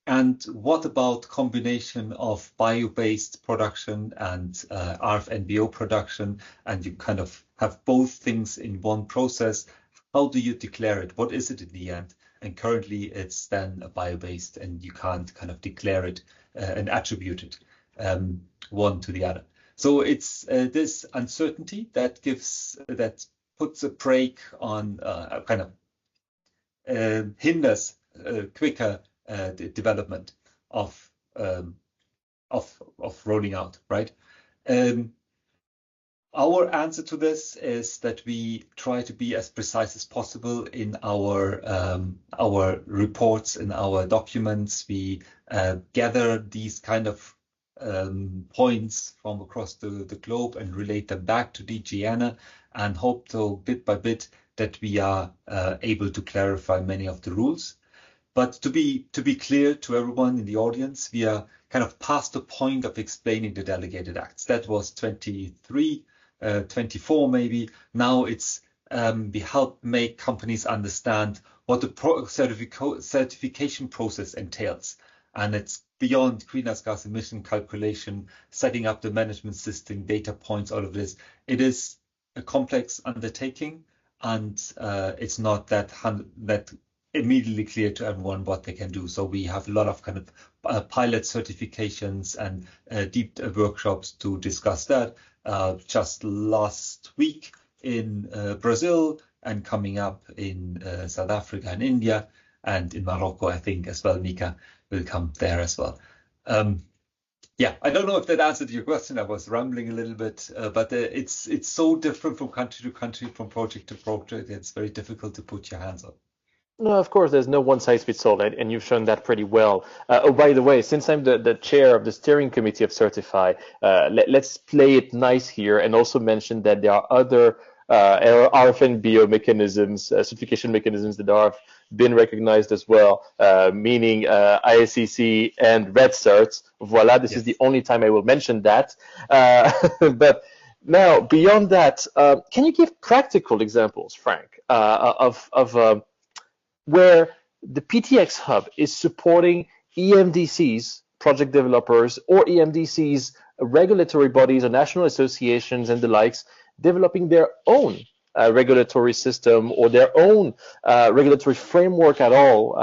And what about combination of bio-based production and RFNBO production? And you kind of have both things in one process. How do you declare it? What is it in the end? And currently it's then a bio-based, and you can't kind of declare it and attribute it one to the other. So it's this uncertainty that puts a brake on kind of hinders quicker development of rolling out, right? Our answer to this is that we try to be as precise as possible in our reports, in our documents. We gather these kind of points from across the globe and relate them back to DG ANA, and hope to bit by bit that we are able to clarify many of the rules. But to be clear to everyone in the audience, we are kind of past the point of explaining the delegated acts. That was 23, 24 maybe. Now it's we help make companies understand what the certification process entails. And it's beyond greenhouse gas emission calculation, setting up the management system, data points, all of this. It is a complex undertaking, and it's not that immediately clear to everyone what they can do. So we have a lot of kind of pilot certifications and deep workshops to discuss that. Just last week in Brazil, and coming up in South Africa and India, and in Morocco, I think as well. Mika will come there as well. Yeah, I don't know if that answered your question. I was rambling a little bit, but it's so different from country to country, from project to project. It's very difficult to put your hands on. No, of course, there's no one size fits all, and you've shown that pretty well. Oh, by the way, since I'm the chair of the steering committee of Certify, let's play it nice here and also mention that there are other RFNBO mechanisms, certification mechanisms that have been recognized as well, meaning ISCC and Red Certs. Voila, this is the only time I will mention that. But now, beyond that, can you give practical examples, Frank, of where the PtX Hub is supporting EMDCs, project developers, or EMDCs, regulatory bodies or national associations and the likes, developing their own regulatory system or their own regulatory framework at all,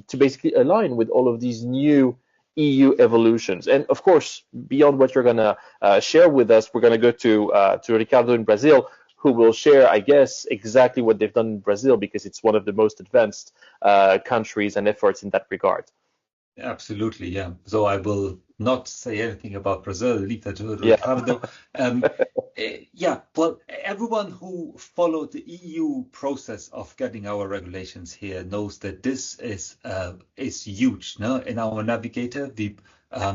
to basically align with all of these new EU evolutions. And of course, beyond what you're going to share with us, we're going to go to Ricardo in Brazil, who will share, I guess, exactly what they've done in Brazil, because it's one of the most advanced countries and efforts in that regard. Absolutely, yeah. So I will not say anything about Brazil, leave that to Ricardo. Yeah, well, everyone who followed the EU process of getting our regulations here knows that this is huge. No? In our Navigator, we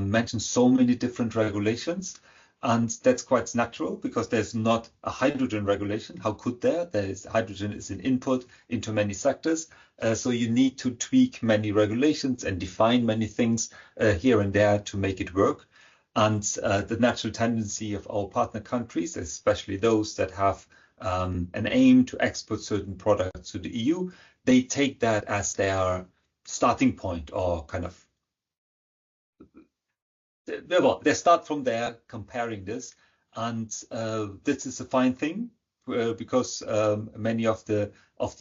mentioned so many different regulations, and that's quite natural because there's not a hydrogen regulation. How could there? Hydrogen is an input into many sectors. So you need to tweak many regulations and define many things here and there to make it work. And the natural tendency of our partner countries, especially those that have an aim to export certain products to the EU, they take that as their starting point, or kind of, well, they start from there comparing this. And this is a fine thing because many of the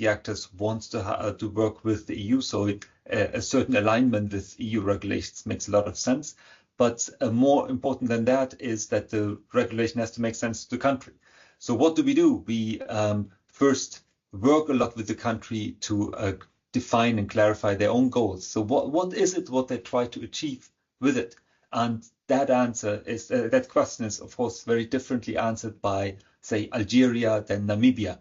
actors want to work with the EU. So a certain alignment with EU regulations makes a lot of sense. But more important than that is that the regulation has to make sense to the country. So what do? We first work a lot with the country to define and clarify their own goals. So what is it what they try to achieve with it? And that answer is that question is, of course, very differently answered by, say, Algeria than Namibia,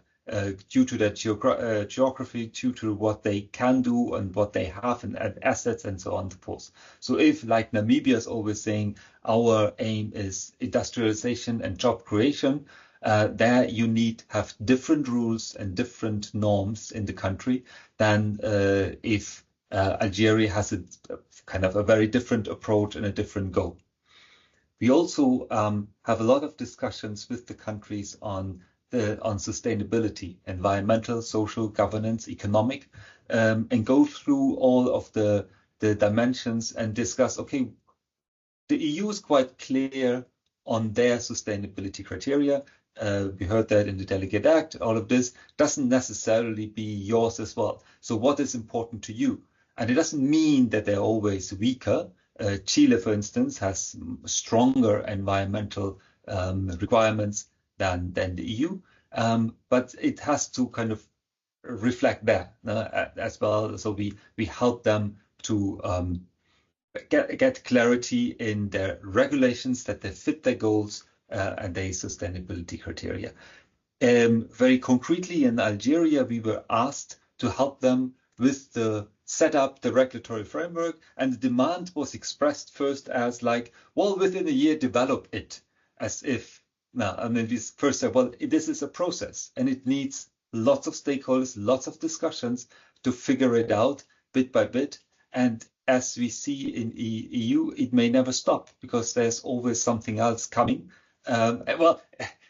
due to their geography, due to what they can do and what they have and assets and so on and so forth. So if, like Namibia is always saying, our aim is industrialization and job creation, there you need have different rules and different norms in the country than if Algeria has a kind of a very different approach and a different goal. We also have a lot of discussions with the countries on sustainability, environmental, social, governance, economic, and go through all of the dimensions and discuss, okay, the EU is quite clear on their sustainability criteria. We heard that in the Delegate Act. All of this doesn't necessarily be yours as well. So what is important to you? And it doesn't mean that they're always weaker. Chile, for instance, has stronger environmental requirements than the EU, but it has to kind of reflect that as well. So we help them to get clarity in their regulations, that they fit their goals and their sustainability criteria. Very concretely in Algeria, we were asked to help them with the set up the regulatory framework, and the demand was expressed first as like, well, within a year, develop it, as if, now, I mean, we first said, well, this is a process, and it needs lots of stakeholders, lots of discussions to figure it out bit by bit. And as we see in EU, it may never stop because there's always something else coming. Well,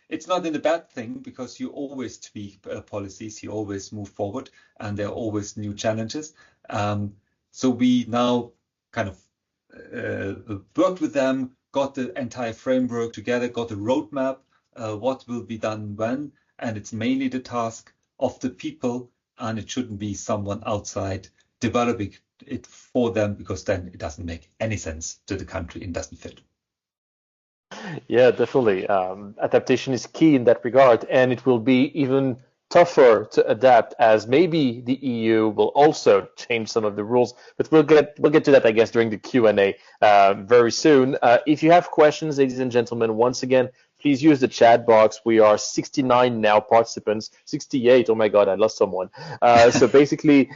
it's not in a bad thing because you always tweak policies, you always move forward, and there are always new challenges. So we now kind of worked with them, got the entire framework together, got a roadmap, what will be done when, and it's mainly the task of the people, and it shouldn't be someone outside developing it for them, because then it doesn't make any sense to the country and doesn't fit. Yeah, definitely. Adaptation is key in that regard, and it will be even tougher to adapt as maybe the EU will also change some of the rules. But we'll get to that, I guess, during the Q&A very soon. If you have questions, ladies and gentlemen, once again, please use the chat box. We are 69 now participants, 68. Oh my God, I lost someone. So basically,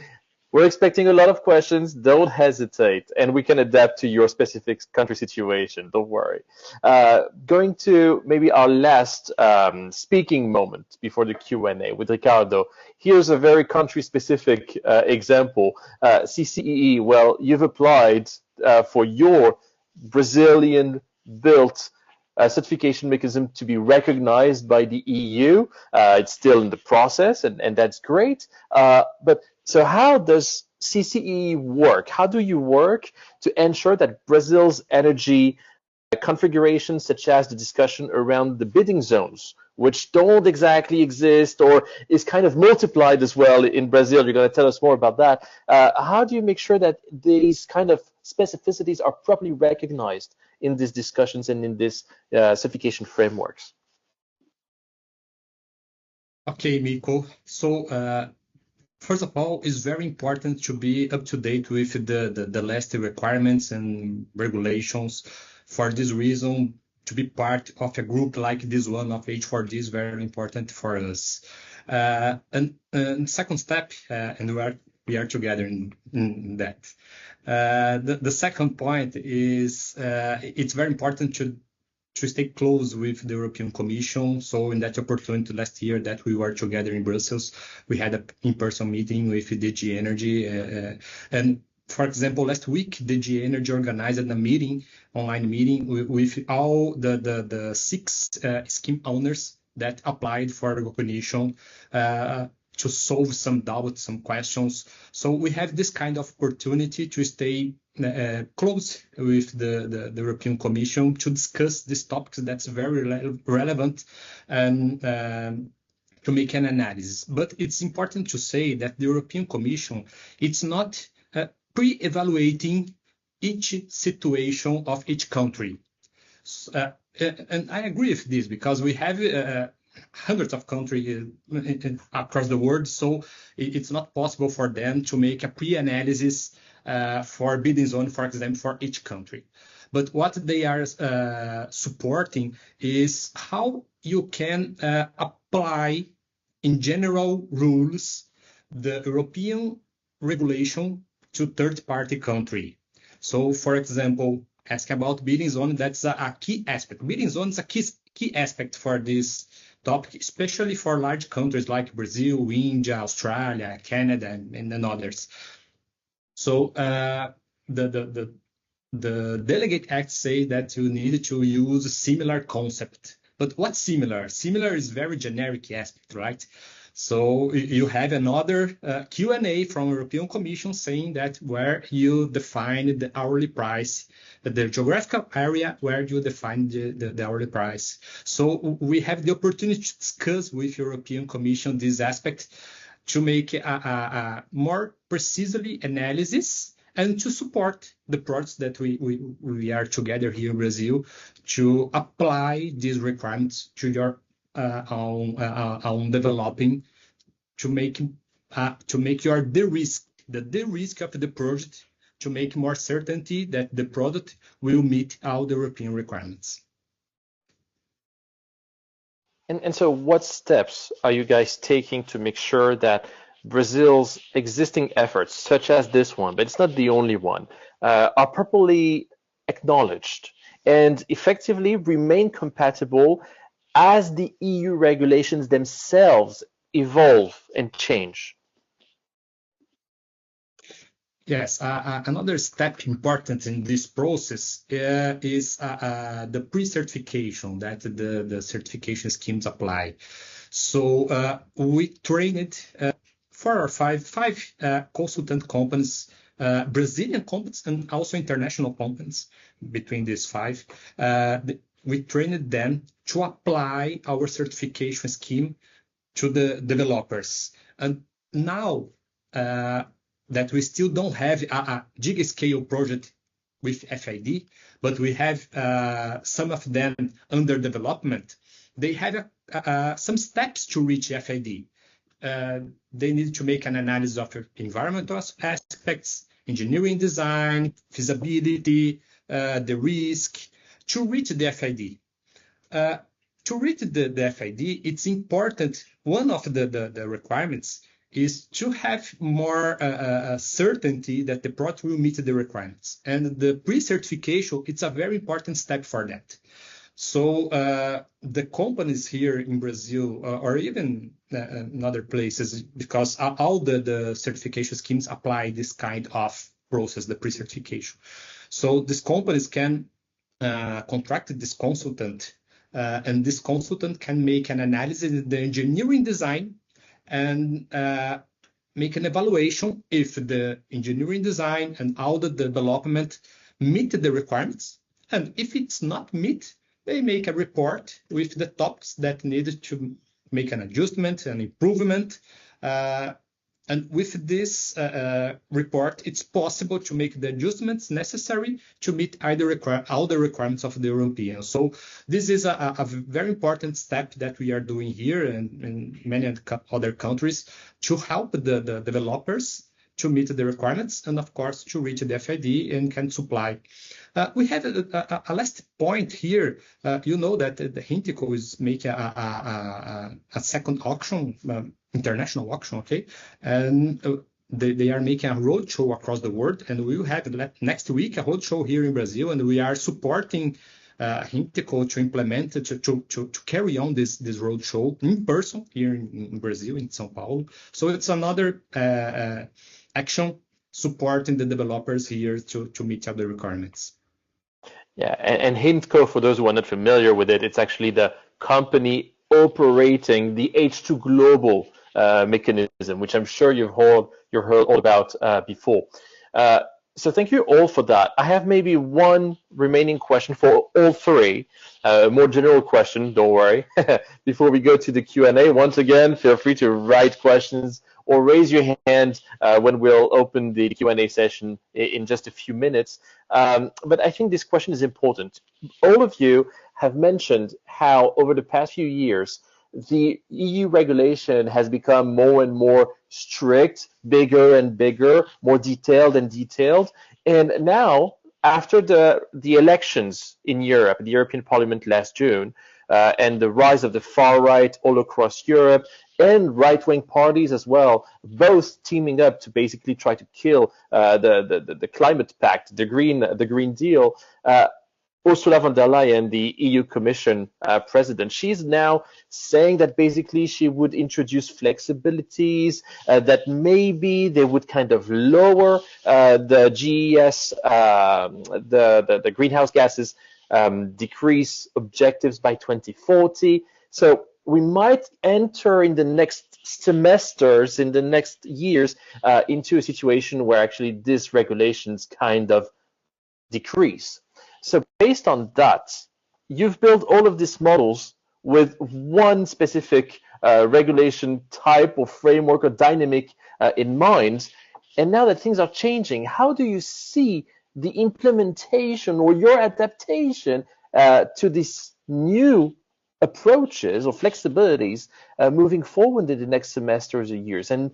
we're expecting a lot of questions. Don't hesitate, and we can adapt to your specific country situation. Don't worry. Going to maybe our last speaking moment before the Q&A with Ricardo. Here's a very country-specific example. CCEE, well, you've applied for your Brazilian-built certification mechanism to be recognized by the EU. It's still in the process, and that's great. But so how does CCEE work? How do you work to ensure that Brazil's energy configurations, such as the discussion around the bidding zones, which don't exactly exist or is kind of multiplied as well in Brazil, you're going to tell us more about that. How do you make sure that these kind of specificities are properly recognized in these discussions and in these certification frameworks? Okay, Miko. So first of all, it's very important to be up to date with the latest requirements and regulations. For this reason, to be part of a group like this one of H4D is very important for us. And second step, and we are together in that. The second point is it's very important to stay close with the European Commission. So in that opportunity last year that we were together in Brussels, we had an in-person meeting with DG Energy. And for example, last week, DG Energy organized a meeting, online meeting with all the 6 scheme owners that applied for recognition to solve some doubts, some questions. So we have this kind of opportunity to stay close with the European Commission to discuss these topics that's very relevant and to make an analysis. But it's important to say that the European Commission, it's not pre-evaluating each situation of each country. And I agree with this because we have hundreds of countries across the world, so it's not possible for them to make a pre-analysis for bidding zone, for example, for each country. But what they are supporting is how you can apply in general rules the European regulation to third-party country. So, for example, ask about bidding zone, that's a key aspect. Bidding zone is a key aspect for this topic, especially for large countries like Brazil, India, Australia, Canada, and others. So the Delegate Act say that you need to use a similar concept. But what's similar? Similar is very generic aspect, right? So you have another Q&A from European Commission saying that where you define the hourly price, the geographical area where you define the hourly price. So we have the opportunity to discuss with European Commission this aspect to make a more precisely analysis and to support the projects that we are together here in Brazil to apply these requirements to your on developing to make your de-risk of the project to make more certainty that the product will meet all the European requirements. And so what steps are you guys taking to make sure that Brazil's existing efforts, such as this one, but it's not the only one, are properly acknowledged and effectively remain compatible as the EU regulations themselves evolve and change? Yes, another step important in this process is the pre-certification that the certification schemes apply. So we trained 4 or 5 consultant companies, Brazilian companies and also international companies. Between these 5, we trained them to apply our certification scheme to the developers. And now that we still don't have a gig scale project with FID, but we have some of them under development, they have some steps to reach FID. They need to make an analysis of environmental aspects, engineering design, feasibility, the risk, to reach the FID. To reach the FID, it's important, one of the requirements is to have more certainty that the project will meet the requirements. And the pre-certification, it's a very important step for that. So the companies here in Brazil, or even in other places, because all the certification schemes apply this kind of process, the pre-certification. So these companies can contract this consultant, and this consultant can make an analysis of the engineering design and make an evaluation if the engineering design and all the development meet the requirements. And if it's not meet, they make a report with the topics that needed to make an adjustment, an improvement. And with this report, it's possible to make the adjustments necessary to meet all the requirements of the European. So this is a very important step that we are doing here and in many other countries to help the developers to meet the requirements and, of course, to reach the FID and can supply. We have a last point here. You know that the Hintico is making a second auction, international auction, okay? And they are making a roadshow across the world, and we will have next week a roadshow here in Brazil, and we are supporting Hintico to implement, to carry on this roadshow in person here in Brazil, in São Paulo. So it's another action supporting the developers here to meet up the requirements. Yeah, and Hintco, for those who are not familiar with it, it's actually the company operating the H2 Global mechanism, which I'm sure you've heard all about before. So thank you all for that. I have maybe one remaining question for all three, a more general question, don't worry. Before we go to the Q&A, once again, feel free to write questions or raise your hand when we'll open the Q&A session in just a few minutes. But I think this question is important. All of you have mentioned how over the past few years, the EU regulation has become more and more strict, bigger and bigger, more detailed and detailed. And now, after the elections in Europe, the European Parliament last June, and the rise of the far right all across Europe, and right-wing parties as well, both teaming up to basically try to kill the climate pact, the Green Deal. Ursula von der Leyen, the EU Commission president, she's now saying that basically she would introduce flexibilities, that maybe they would kind of lower the GES, the greenhouse gases decrease objectives by 2040. So we might enter in the next semesters, in the next years, into a situation where actually these regulations kind of decrease. So based on that, you've built all of these models with one specific regulation type or framework or dynamic in mind. And now that things are changing, how do you see the implementation or your adaptation to these new approaches or flexibilities moving forward in the next semesters or years? And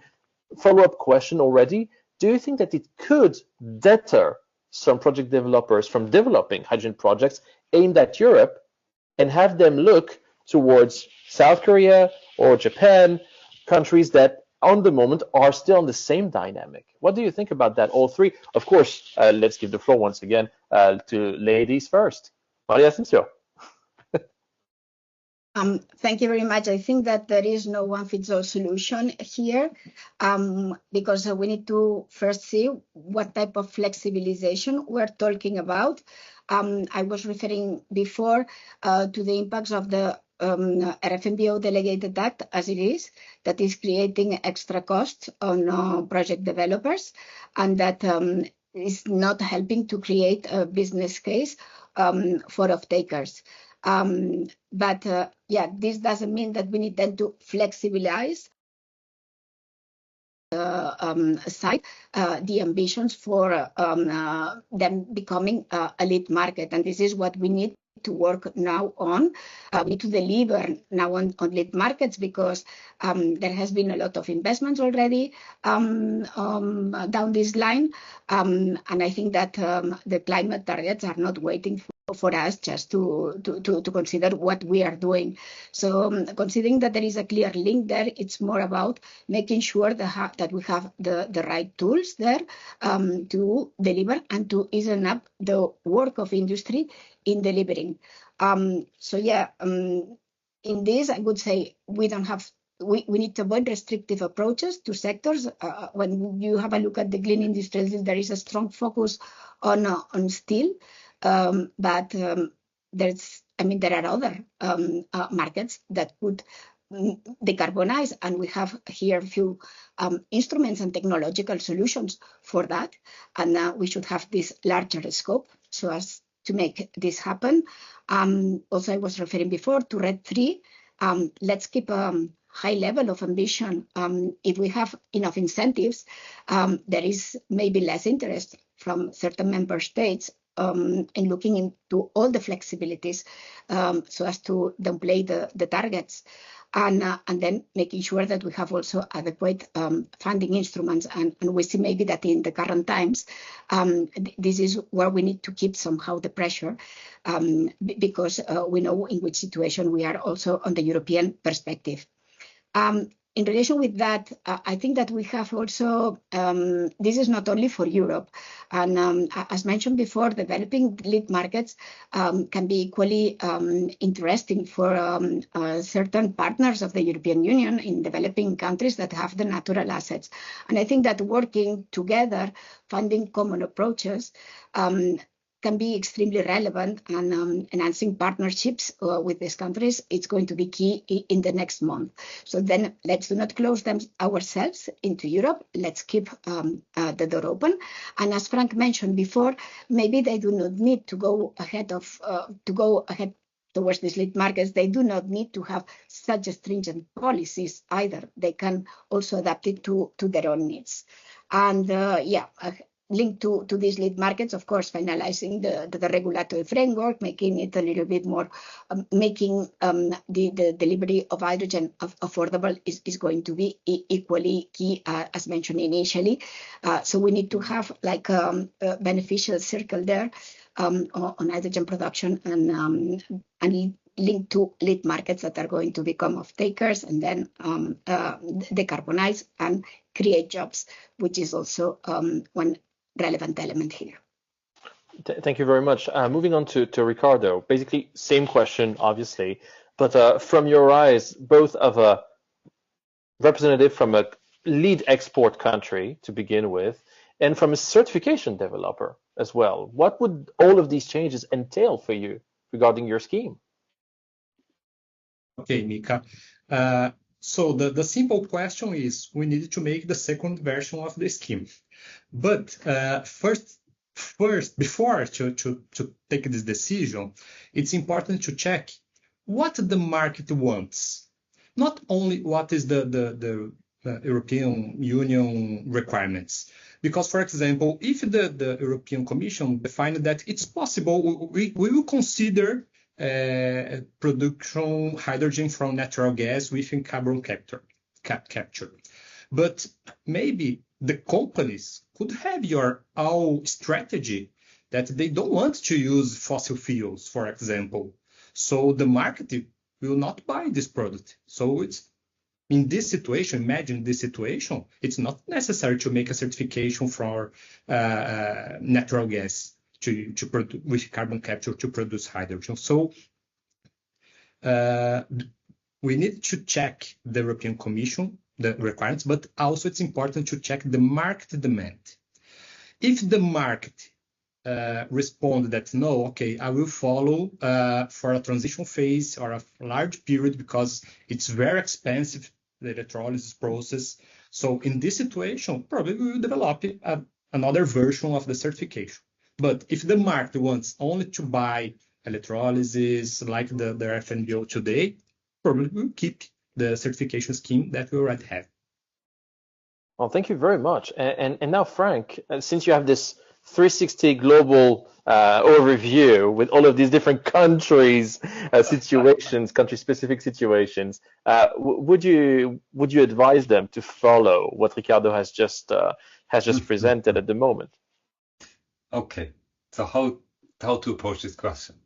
follow-up question already, do you think that it could deter some project developers from developing hydrogen projects aimed at Europe and have them look towards South Korea or Japan, countries that on the moment are still in the same dynamic. What do you think about that? All three, of course. Let's give the floor once again to ladies first. Maria Asensio. Thank you very much. I think that there is no one-fits-all solution here, because we need to first see what type of flexibilization we're talking about. I was referring before to the impacts of the RFNBO delegated act as it is, that is creating extra costs on project developers, and that is not helping to create a business case for off-takers. But yeah, this doesn't mean that we need then to flexibilize aside the ambitions for them becoming a lead market. And this is what we need to work now on. We need to deliver now on lead markets, because there has been a lot of investments already down this line. And I think that the climate targets are not waiting for us just to consider what we are doing. So considering that there is a clear link there, it's more about making sure that we have the right tools there to deliver and to ease up the work of industry in delivering. So yeah, in this, I would say we don't have. We need to avoid restrictive approaches to sectors. When you have a look at the green industrials, there is a strong focus on steel. But there are other markets that could decarbonize, and we have here a few instruments and technological solutions for that, and we should have this larger scope so as to make this happen. Also, I was referring before to RED 3. Let's keep a high level of ambition. If we have enough incentives, there is maybe less interest from certain member states in looking into all the flexibilities so as to downplay the targets, and then making sure that we have also adequate funding instruments. And we see maybe that in the current times, this is where we need to keep somehow the pressure, because we know in which situation we are also on the European perspective. In relation with that, I think that we have also, this is not only for Europe, and as mentioned before, developing lead markets can be equally interesting for certain partners of the European Union in developing countries that have the natural assets. And I think that working together, finding common approaches, can be extremely relevant, and enhancing partnerships with these countries, it's going to be key in the next month. So then let's do not close them ourselves into Europe. Let's keep the door open. And as Frank mentioned before, maybe they do not need to go ahead towards these lead markets. They do not need to have such stringent policies either. They can also adapt it to their own needs. And linked to these lead markets, of course, finalizing the regulatory framework, making it a little bit more, making the delivery of hydrogen affordable is going to be equally key, as mentioned initially. So we need to have like a beneficial circle there on hydrogen production, and linked to lead markets that are going to become off-takers, and then decarbonize and create jobs, which is also one relevant element here. Thank you very much. Moving on to Ricardo, basically same question, obviously, but from your eyes, both of a representative from a lead export country to begin with, and from a certification developer as well, what would all of these changes entail for you regarding your scheme? Okay, Mika. So the simple question is, we need to make the second version of the scheme. But first, before to take this decision, it's important to check what the market wants. Not only what is the European Union requirements. Because, for example, if the European Commission defined that it's possible, we will consider production hydrogen from natural gas within carbon capture. But maybe the companies could have your own strategy that they don't want to use fossil fuels, for example. So the market will not buy this product. So it's in this situation, imagine this situation, it's not necessary to make a certification for natural gas with carbon capture to produce hydrogen. So we need to check the European Commission, the requirements, but also it's important to check the market demand. If the market respond that no, okay, I will follow for a transition phase or a large period because it's very expensive, the electrolysis process. So in this situation, probably we will develop another version of the certification. But if the market wants only to buy electrolysis like the FNBO today, probably we'll keep the certification scheme that we already have. Well, thank you very much. And now, Frank, since you have this 360 global overview with all of these different countries, situations, country-specific situations, would you advise them to follow what Ricardo has just presented at the moment? Okay, so how to approach this question?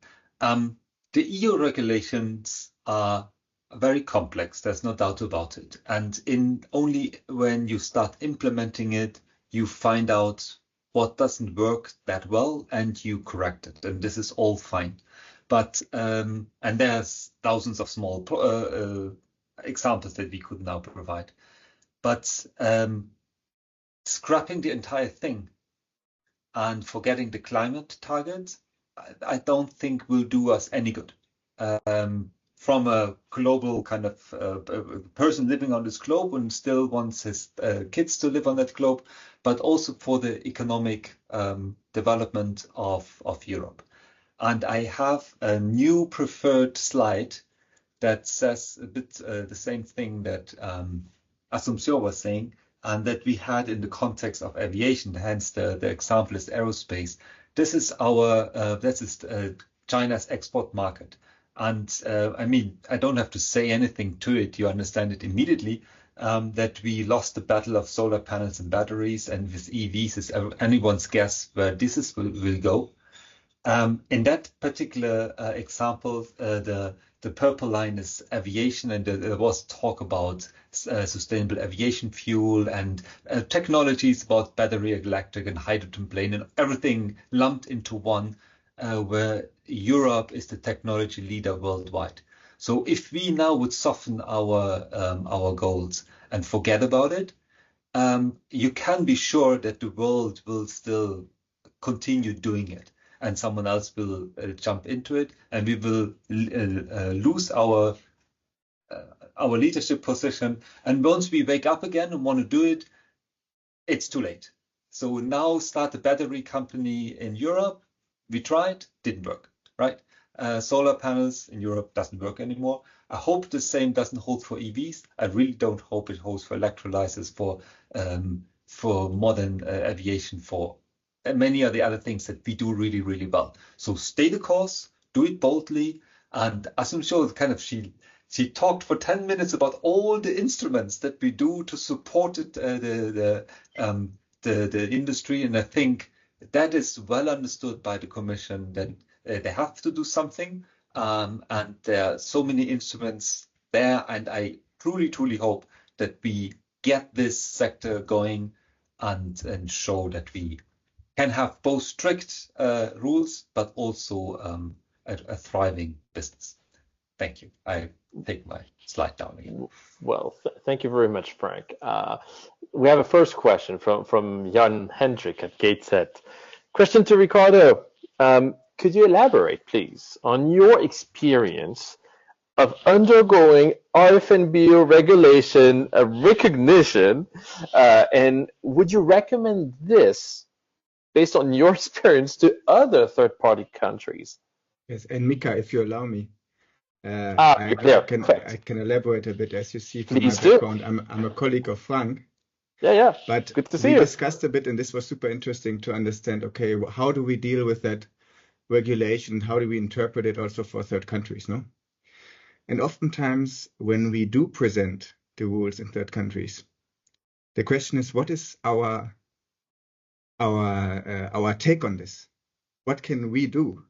The EU regulations are very complex. There's no doubt about it. And only when you start implementing it, you find out what doesn't work that well and you correct it. And this is all fine. But and there's thousands of small examples that we could now provide. But scrapping the entire thing and forgetting the climate target, I don't think will do us any good. From a global kind of person living on this globe and still wants his kids to live on that globe, but also for the economic development of Europe. And I have a new preferred slide that says a bit the same thing that Assumpción was saying, and that we had in the context of aviation, hence the example is aerospace. This is China's export market. And I mean, I don't have to say anything to it. You understand it immediately that we lost the battle of solar panels and batteries, and with EVs is anyone's guess where this will go. In that particular example, the purple line is aviation, and there was talk about sustainable aviation fuel and technologies about battery electric and hydrogen plane and everything lumped into one, where Europe is the technology leader worldwide. So if we now would soften our goals and forget about it, you can be sure that the world will still continue doing it, and someone else will jump into it, and we will lose our leadership position. And once we wake up again and want to do it, it's too late. So now start a battery company in Europe. We tried, didn't work, right? Solar panels in Europe doesn't work anymore. I hope the same doesn't hold for EVs. I really don't hope it holds for electrolyzers, for modern aviation, for many of the other things that we do really, really well. So stay the course, do it boldly. And Assumpción kind of, she talked for 10 minutes about all the instruments that we do to support it, the industry. And I think that is well understood by the Commission that they have to do something. And there are so many instruments there. And I truly, truly hope that we get this sector going and show that we can have both strict rules, but also a thriving business. Thank you. I take my slide down again. Well, thank you very much, Frank. We have a first question from Jan Hendrik at Gateshead. Question to Ricardo. Could you elaborate, please, on your experience of undergoing RFNBO regulation recognition, and would you recommend this based on your experience to other third-party countries? Yes, and Mika, if you allow me, I can elaborate a bit. As you see from Please my background, I'm a colleague of Frank. Yeah. But good to see we you. discussed a bit, and this was super interesting to understand, okay, how do we deal with that regulation? How do we interpret it also for third countries, no? And oftentimes when we do present the rules in third countries, the question is, what is our take on this? What can we do?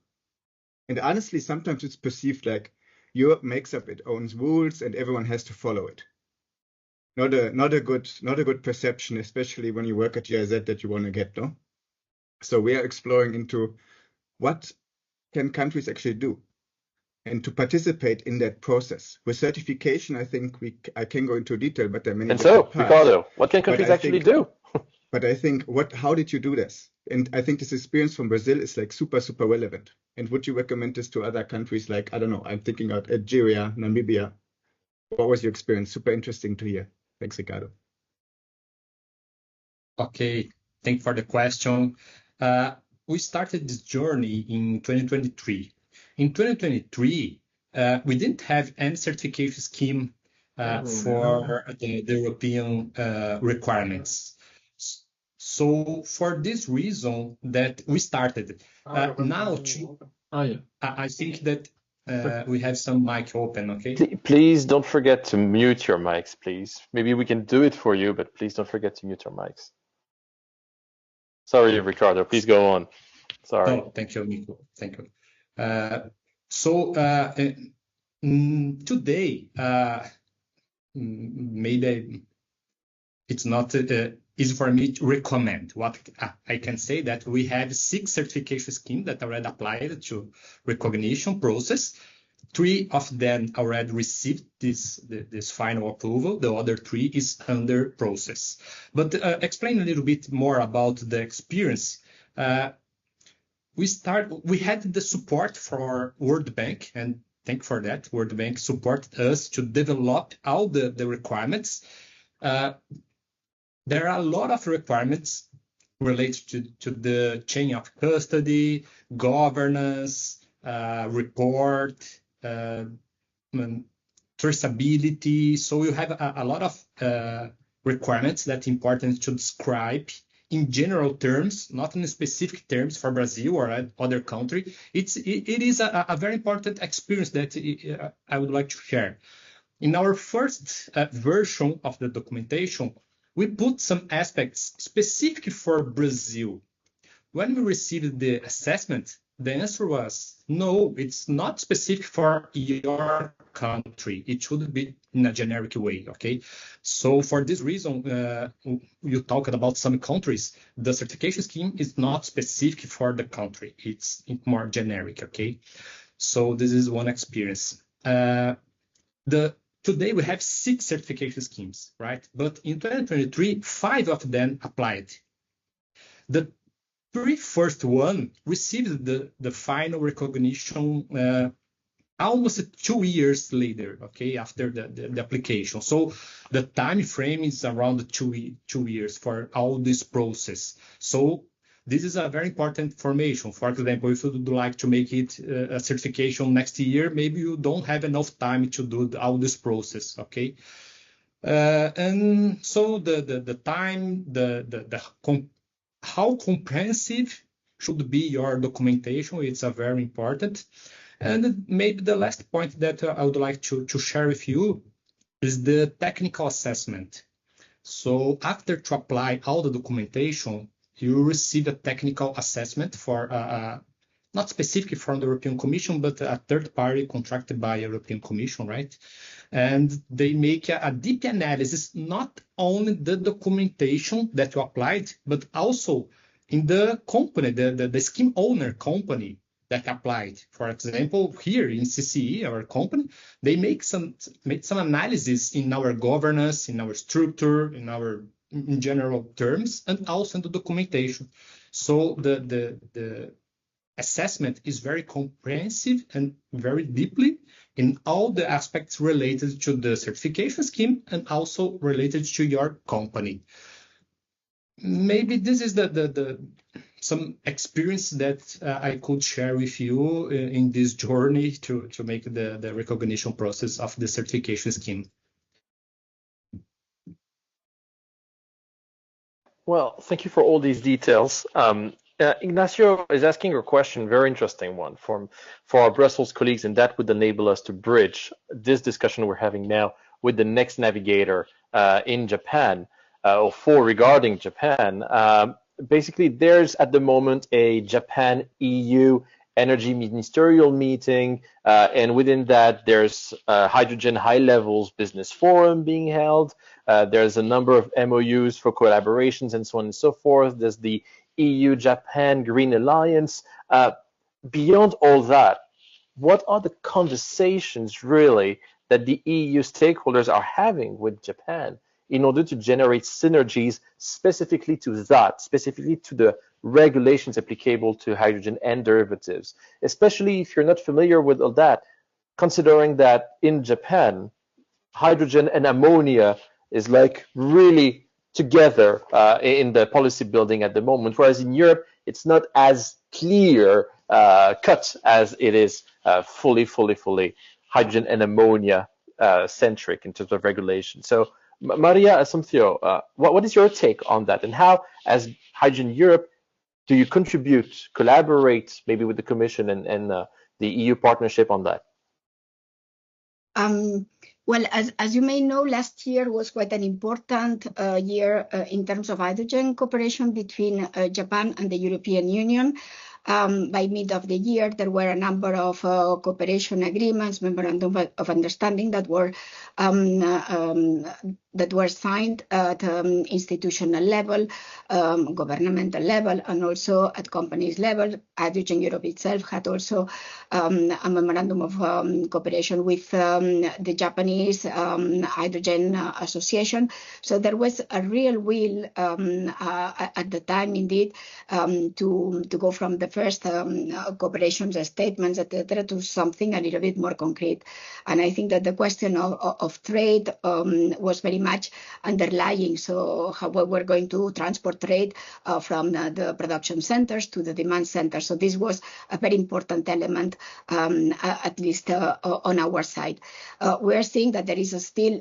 And honestly, sometimes it's perceived like Europe makes up its own rules and everyone has to follow it. not a good perception, especially when you work at GIZ, that you want to get, no? So we are exploring into what can countries actually do, and to participate in that process. With certification, I think I can go into detail, but there are many. And so, paths. Ricardo, what can countries actually do? But I think, how did you do this? And I think this experience from Brazil is like super, super relevant. And would you recommend this to other countries? Like, I don't know, I'm thinking of Algeria, Namibia. What was your experience? Super interesting to hear. Thanks, Ricardo. Okay, thank you for the question. We started this journey in 2023. In 2023, we didn't have any certification scheme for the European requirements. So for this reason that we started now, I think that we have some mic open, okay? Please don't forget to mute your mics, please. Maybe we can do it for you, but please don't forget to mute your mics. Sorry, Ricardo, please go on. Sorry. Oh, thank you, Nico. Thank you. Today, maybe it's not easy for me to recommend. What I can say that we have 6 certification schemes that already applied to recognition process. 3 of them already received this final approval. The other 3 is under process. But explain a little bit more about the experience. We had the support for World Bank, and thank you for that. World Bank supported us to develop all the requirements. There are a lot of requirements related to the chain of custody, governance, report, traceability. So you have a lot of requirements that are important to describe in general terms, not in specific terms for Brazil or other country. It is a very important experience that I would like to share. In our first version of the documentation, we put some aspects specific for Brazil. When we received the assessment, the answer was, no, it's not specific for your country. It should be in a generic way, okay? So for this reason, you talked about some countries, the certification scheme is not specific for the country. It's more generic, okay? So this is one experience. Today we have 6 certification schemes, right? But in 2023, 5 of them applied. The 3 first one received the final recognition almost 2 years later, okay, after the application. So the time frame is around 2 years for all this process. So this is a very important information. For example, if you would like to make it a certification next year, maybe you don't have enough time to do all this process, okay? And so the time, how comprehensive should be your documentation, it's a very important. And maybe the last point that I would like to share with you is the technical assessment. So after to apply all the documentation, you receive a technical assessment for not specifically from the European Commission, but a third party contracted by European Commission, right? And they make a deep analysis, not only the documentation that you applied, but also in the company, the scheme owner company that applied. For example, here in CCEE, our company, they made some analysis in our governance, in our structure, in general terms, and also in the documentation. So the assessment is very comprehensive and very deeply in all the aspects related to the certification scheme and also related to your company. Maybe this is some experience that I could share with you in this journey to make the recognition process of the certification scheme. Well, thank you for all these details. Ignacio is asking a question, very interesting one, for our Brussels colleagues, and that would enable us to bridge this discussion we're having now with the next Navigator in Japan, regarding Japan. Basically, there's at the moment a Japan EU energy ministerial meeting, and within that, there's hydrogen high levels business forum being held. There's a number of MOUs for collaborations and so on and so forth. There's the EU-Japan Green Alliance. Beyond all that, what are the conversations really that the EU stakeholders are having with Japan in order to generate synergies specifically to that, specifically to the regulations applicable to hydrogen and derivatives, especially if you're not familiar with all that, considering that in Japan, hydrogen and ammonia is like really together in the policy building at the moment, whereas in Europe, it's not as clear cut as it is fully hydrogen and ammonia centric in terms of regulation. So Maria Asuncio, what is your take on that, and how, as Hydrogen Europe, do you contribute, collaborate maybe with the Commission and the EU partnership on that? Well, as you may know, last year was quite an important year in terms of hydrogen cooperation between Japan and the European Union. By mid of the year, there were a number of cooperation agreements, memorandum of understanding that were signed at institutional level, governmental level, and also at companies level. Hydrogen Europe itself had also a memorandum of cooperation with the Japanese Hydrogen Association. So there was a real will at the time, indeed, to go from the first cooperation statements, etc., to something a little bit more concrete. And I think that the question of trade was very much underlying. So how we were going to transport trade from the production centers to the demand centers. So this was a very important element, at least on our side. We're seeing that there is still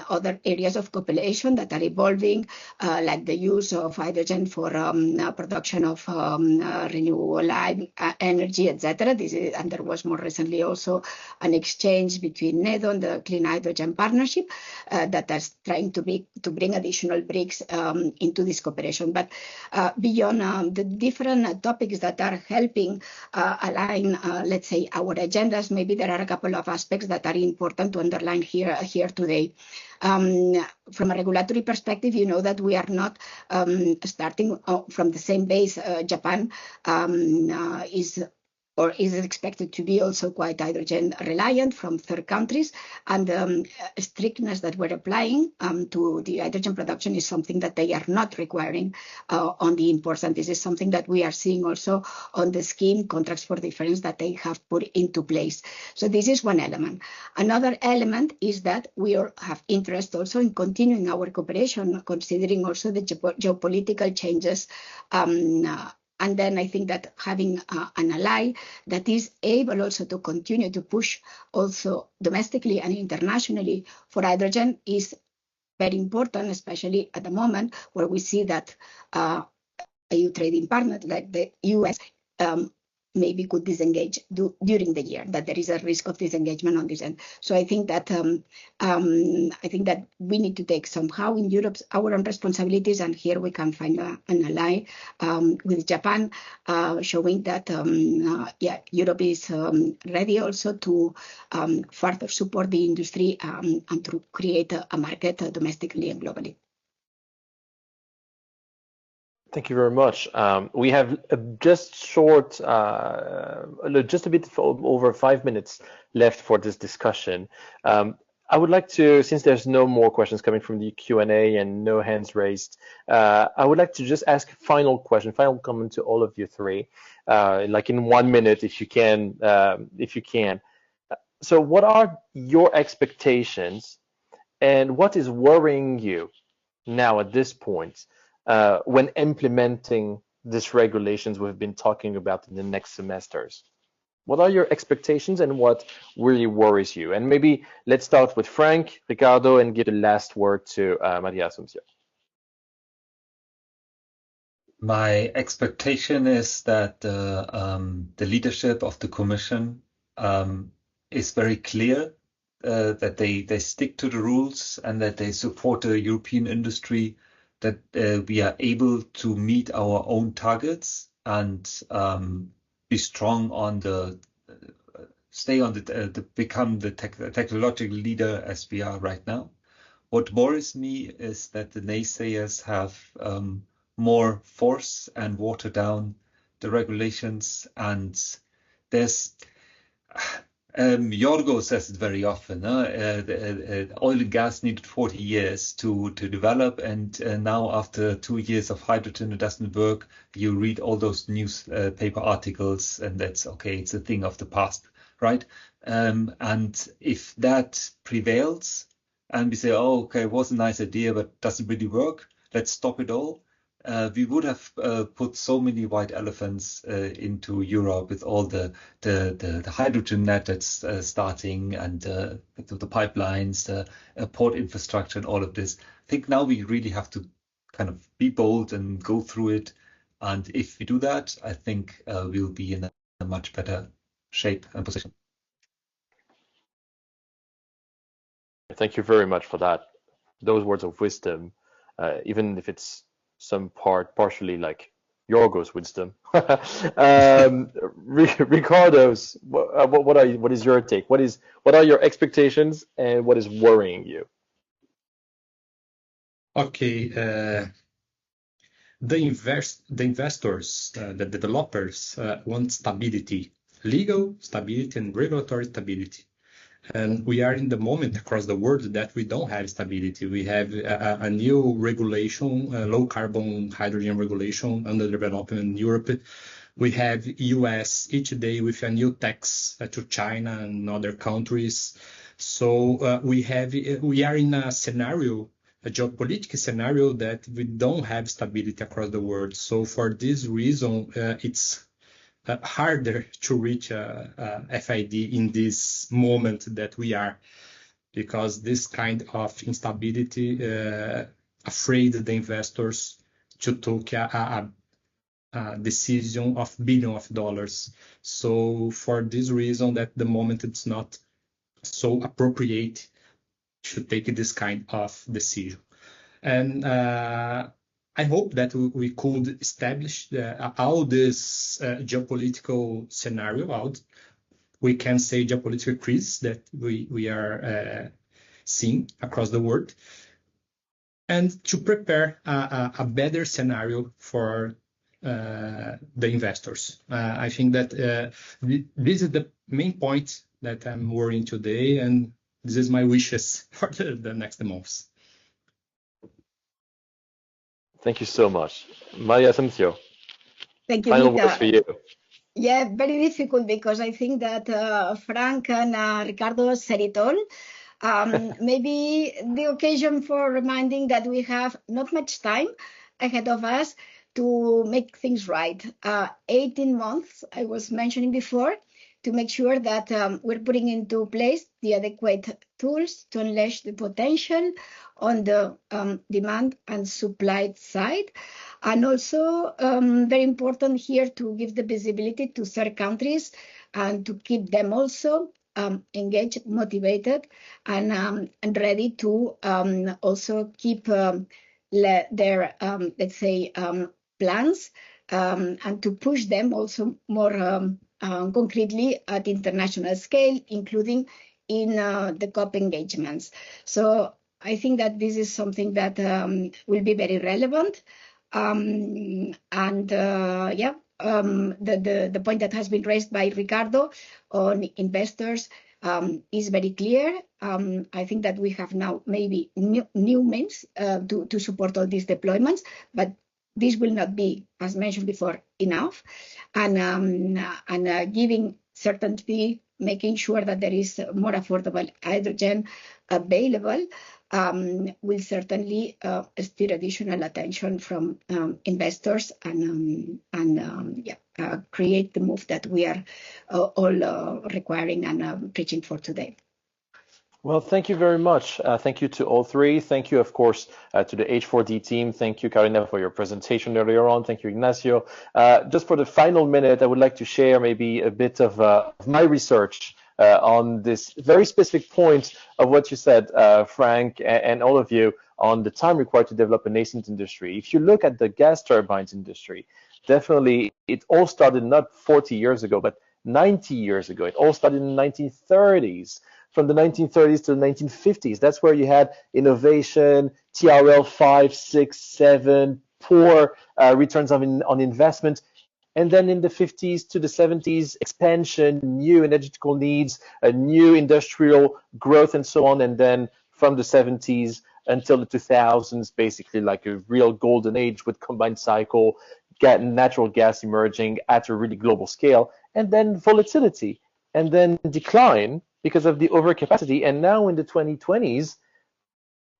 other areas of cooperation that are evolving, like the use of hydrogen for production of renewable energy, etc. And there was more recently also an exchange between NEDO and the Clean Hydrogen Partnership that is trying to bring additional bricks into this cooperation. But beyond the different topics that are helping align, let's say, our agendas, maybe there are a couple of aspects that are important to underline here today. From a regulatory perspective, you know that we are not starting from the same base. Japan is expected to be also quite hydrogen reliant from third countries, and the strictness that we're applying to the hydrogen production is something that they are not requiring on the imports, and this is something that we are seeing also on the scheme contracts for difference that they have put into place. So this is one element. Another element is that we have interest also in continuing our cooperation, considering also the geopolitical changes. And then I think that having an ally that is able also to continue to push also domestically and internationally for hydrogen is very important, especially at the moment where we see that EU trading partners like the US maybe could disengage during the year, that there is a risk of disengagement on this end. So I think that we need to take somehow in Europe our own responsibilities, and here we can find an ally with Japan, showing that Europe is ready also to further support the industry and to create a market domestically and globally. Thank you very much. We have just a bit over 5 minutes left for this discussion. I would like to, since there's no more questions coming from the Q&A and no hands raised, I would like to just ask a final question, final comment to all of you three, like in 1 minute, if you can. So what are your expectations and what is worrying you now at this point when implementing these regulations we've been talking about in the next semesters? What are your expectations and what really worries you? And maybe let's start with Frank, Ricardo, and give the last word to Maria Asuncio. My expectation is that the leadership of the Commission is very clear, that they stick to the rules and that they support the European industry, that we are able to meet our own targets, and be strong on stay on become the technological leader as we are right now. What worries me is that the naysayers have more force and water down the regulations, and there's Jorgo says it very often. Oil and gas needed 40 years to develop, and now after 2 years of hydrogen, it doesn't work. You read all those newspaper articles, and that's okay. It's a thing of the past, right? And if that prevails, and we say, oh, okay, it was a nice idea, but doesn't really work, let's stop it all. We would have put so many white elephants into Europe with all the hydrogen net that's starting, and the pipelines, the port infrastructure, and all of this. I think now we really have to kind of be bold and go through it. And if we do that, I think we'll be in a much better shape and position. Thank you very much for that. Those words of wisdom, even if it's partially like Jorgo's wisdom. Ricardo's, what is your take? What are your expectations, and what is worrying you? Okay, the investors, the developers want stability, legal stability and regulatory stability. And we are in the moment across the world that we don't have stability. We have a new regulation, low carbon hydrogen regulation under development in Europe. We have US each day with a new tax to China and other countries. So we are in a scenario, a geopolitical scenario, that we don't have stability across the world. So for this reason, it's harder to reach FID in this moment that we are, because this kind of instability afraid the investors to take a decision of billions of dollars. So for this reason, that the moment it's not so appropriate to take this kind of decision. And I hope that we could establish all this geopolitical scenario out. We can say geopolitical crisis that we are seeing across the world, and to prepare a better scenario for the investors. I think that this is the main point that I'm worrying today, and this is my wishes for the next months. Thank you so much. Maria Asuncio. Thank you, Final Mika. words for you. Yeah, very difficult, because I think that Frank and Ricardo said it all. Maybe the occasion for reminding that we have not much time ahead of us to make things right. 18 months, I was mentioning before, to make sure that we're putting into place the adequate tools to unleash the potential on the demand and supply side. And also very important here to give the visibility to third countries and to keep them also engaged, motivated, and ready to also keep their, let's say, plans, and to push them also more concretely at international scale, including in the COP engagements. So I think that this is something that will be very relevant. The point that has been raised by Ricardo on investors is very clear. I think that we have now maybe new means to support all these deployments, but this will not be, as mentioned before, enough. And giving certainty, making sure that there is more affordable hydrogen available, will certainly steer additional attention from investors and create the move that we are all requiring and preaching for today. Well, thank you very much. Thank you to all three. Thank you, of course, to the H4D team. Thank you, Carolina, for your presentation earlier on. Thank you, Ignacio. Just for the final minute, I would like to share maybe a bit of my research on this very specific point of what you said, Frank, and all of you, on the time required to develop a nascent industry. If you look at the gas turbines industry, definitely it all started not 40 years ago, but 90 years ago. It all started in the 1930s. From the 1930s to the 1950s, that's where you had innovation, TRL 5, 6, 7, poor returns on investment. And then in the 50s to the 70s, expansion, new energetical needs, a new industrial growth, and so on. And then from the 70s until the 2000s, basically like a real golden age with combined cycle, natural gas emerging at a really global scale, and then volatility, and then decline because of the overcapacity. And now in the 2020s,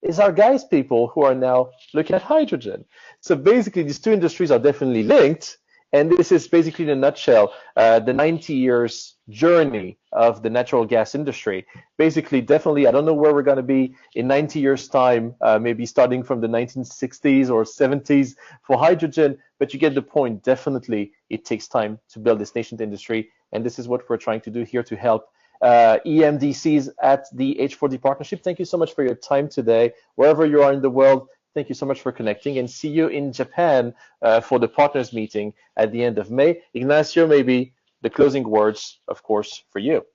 is our guys people who are now looking at hydrogen. So basically, these two industries are definitely linked. And this is basically, in a nutshell, the 90 years journey of the natural gas industry. Basically, definitely, I don't know where we're going to be in 90 years' time, maybe starting from the 1960s or 70s for hydrogen, but you get the point. Definitely, it takes time to build this nascent industry. And this is what we're trying to do here to help EMDCs at the H4D partnership. Thank you so much for your time today, wherever you are in the world. Thank you so much for connecting, and see you in Japan for the partners meeting at the end of May. Ignacio, maybe the closing words, of course, for you.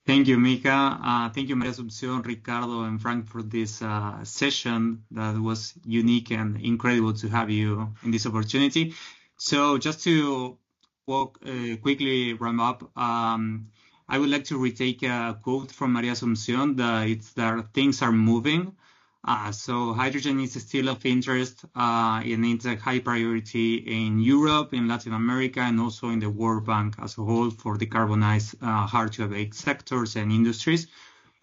Thank you, Mika. Thank you, Maria Asunción, Ricardo, and Frank for this session that was unique and incredible to have you in this opportunity. So just to quickly wrap up, I would like to retake a quote from Maria Asunción that things are moving. So hydrogen is still of interest, and it's a high priority in Europe, in Latin America, and also in the World Bank as a whole for decarbonize hard-to-abate sectors and industries.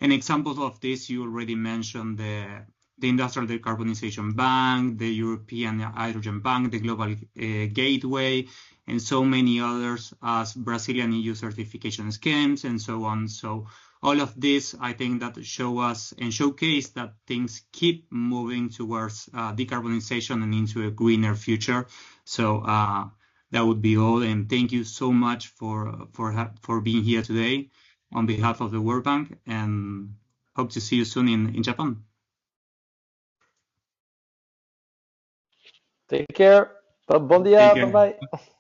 And examples of this, you already mentioned the Industrial Decarbonization Bank, the European Hydrogen Bank, the Global Gateway, and so many others as Brazilian EU certification schemes and so on. So all of this, I think, that show us and showcase that things keep moving towards decarbonization and into a greener future. So that would be all. And thank you so much for being here today on behalf of the World Bank, and hope to see you soon in Japan. Take care. Bon dia. Bye-bye.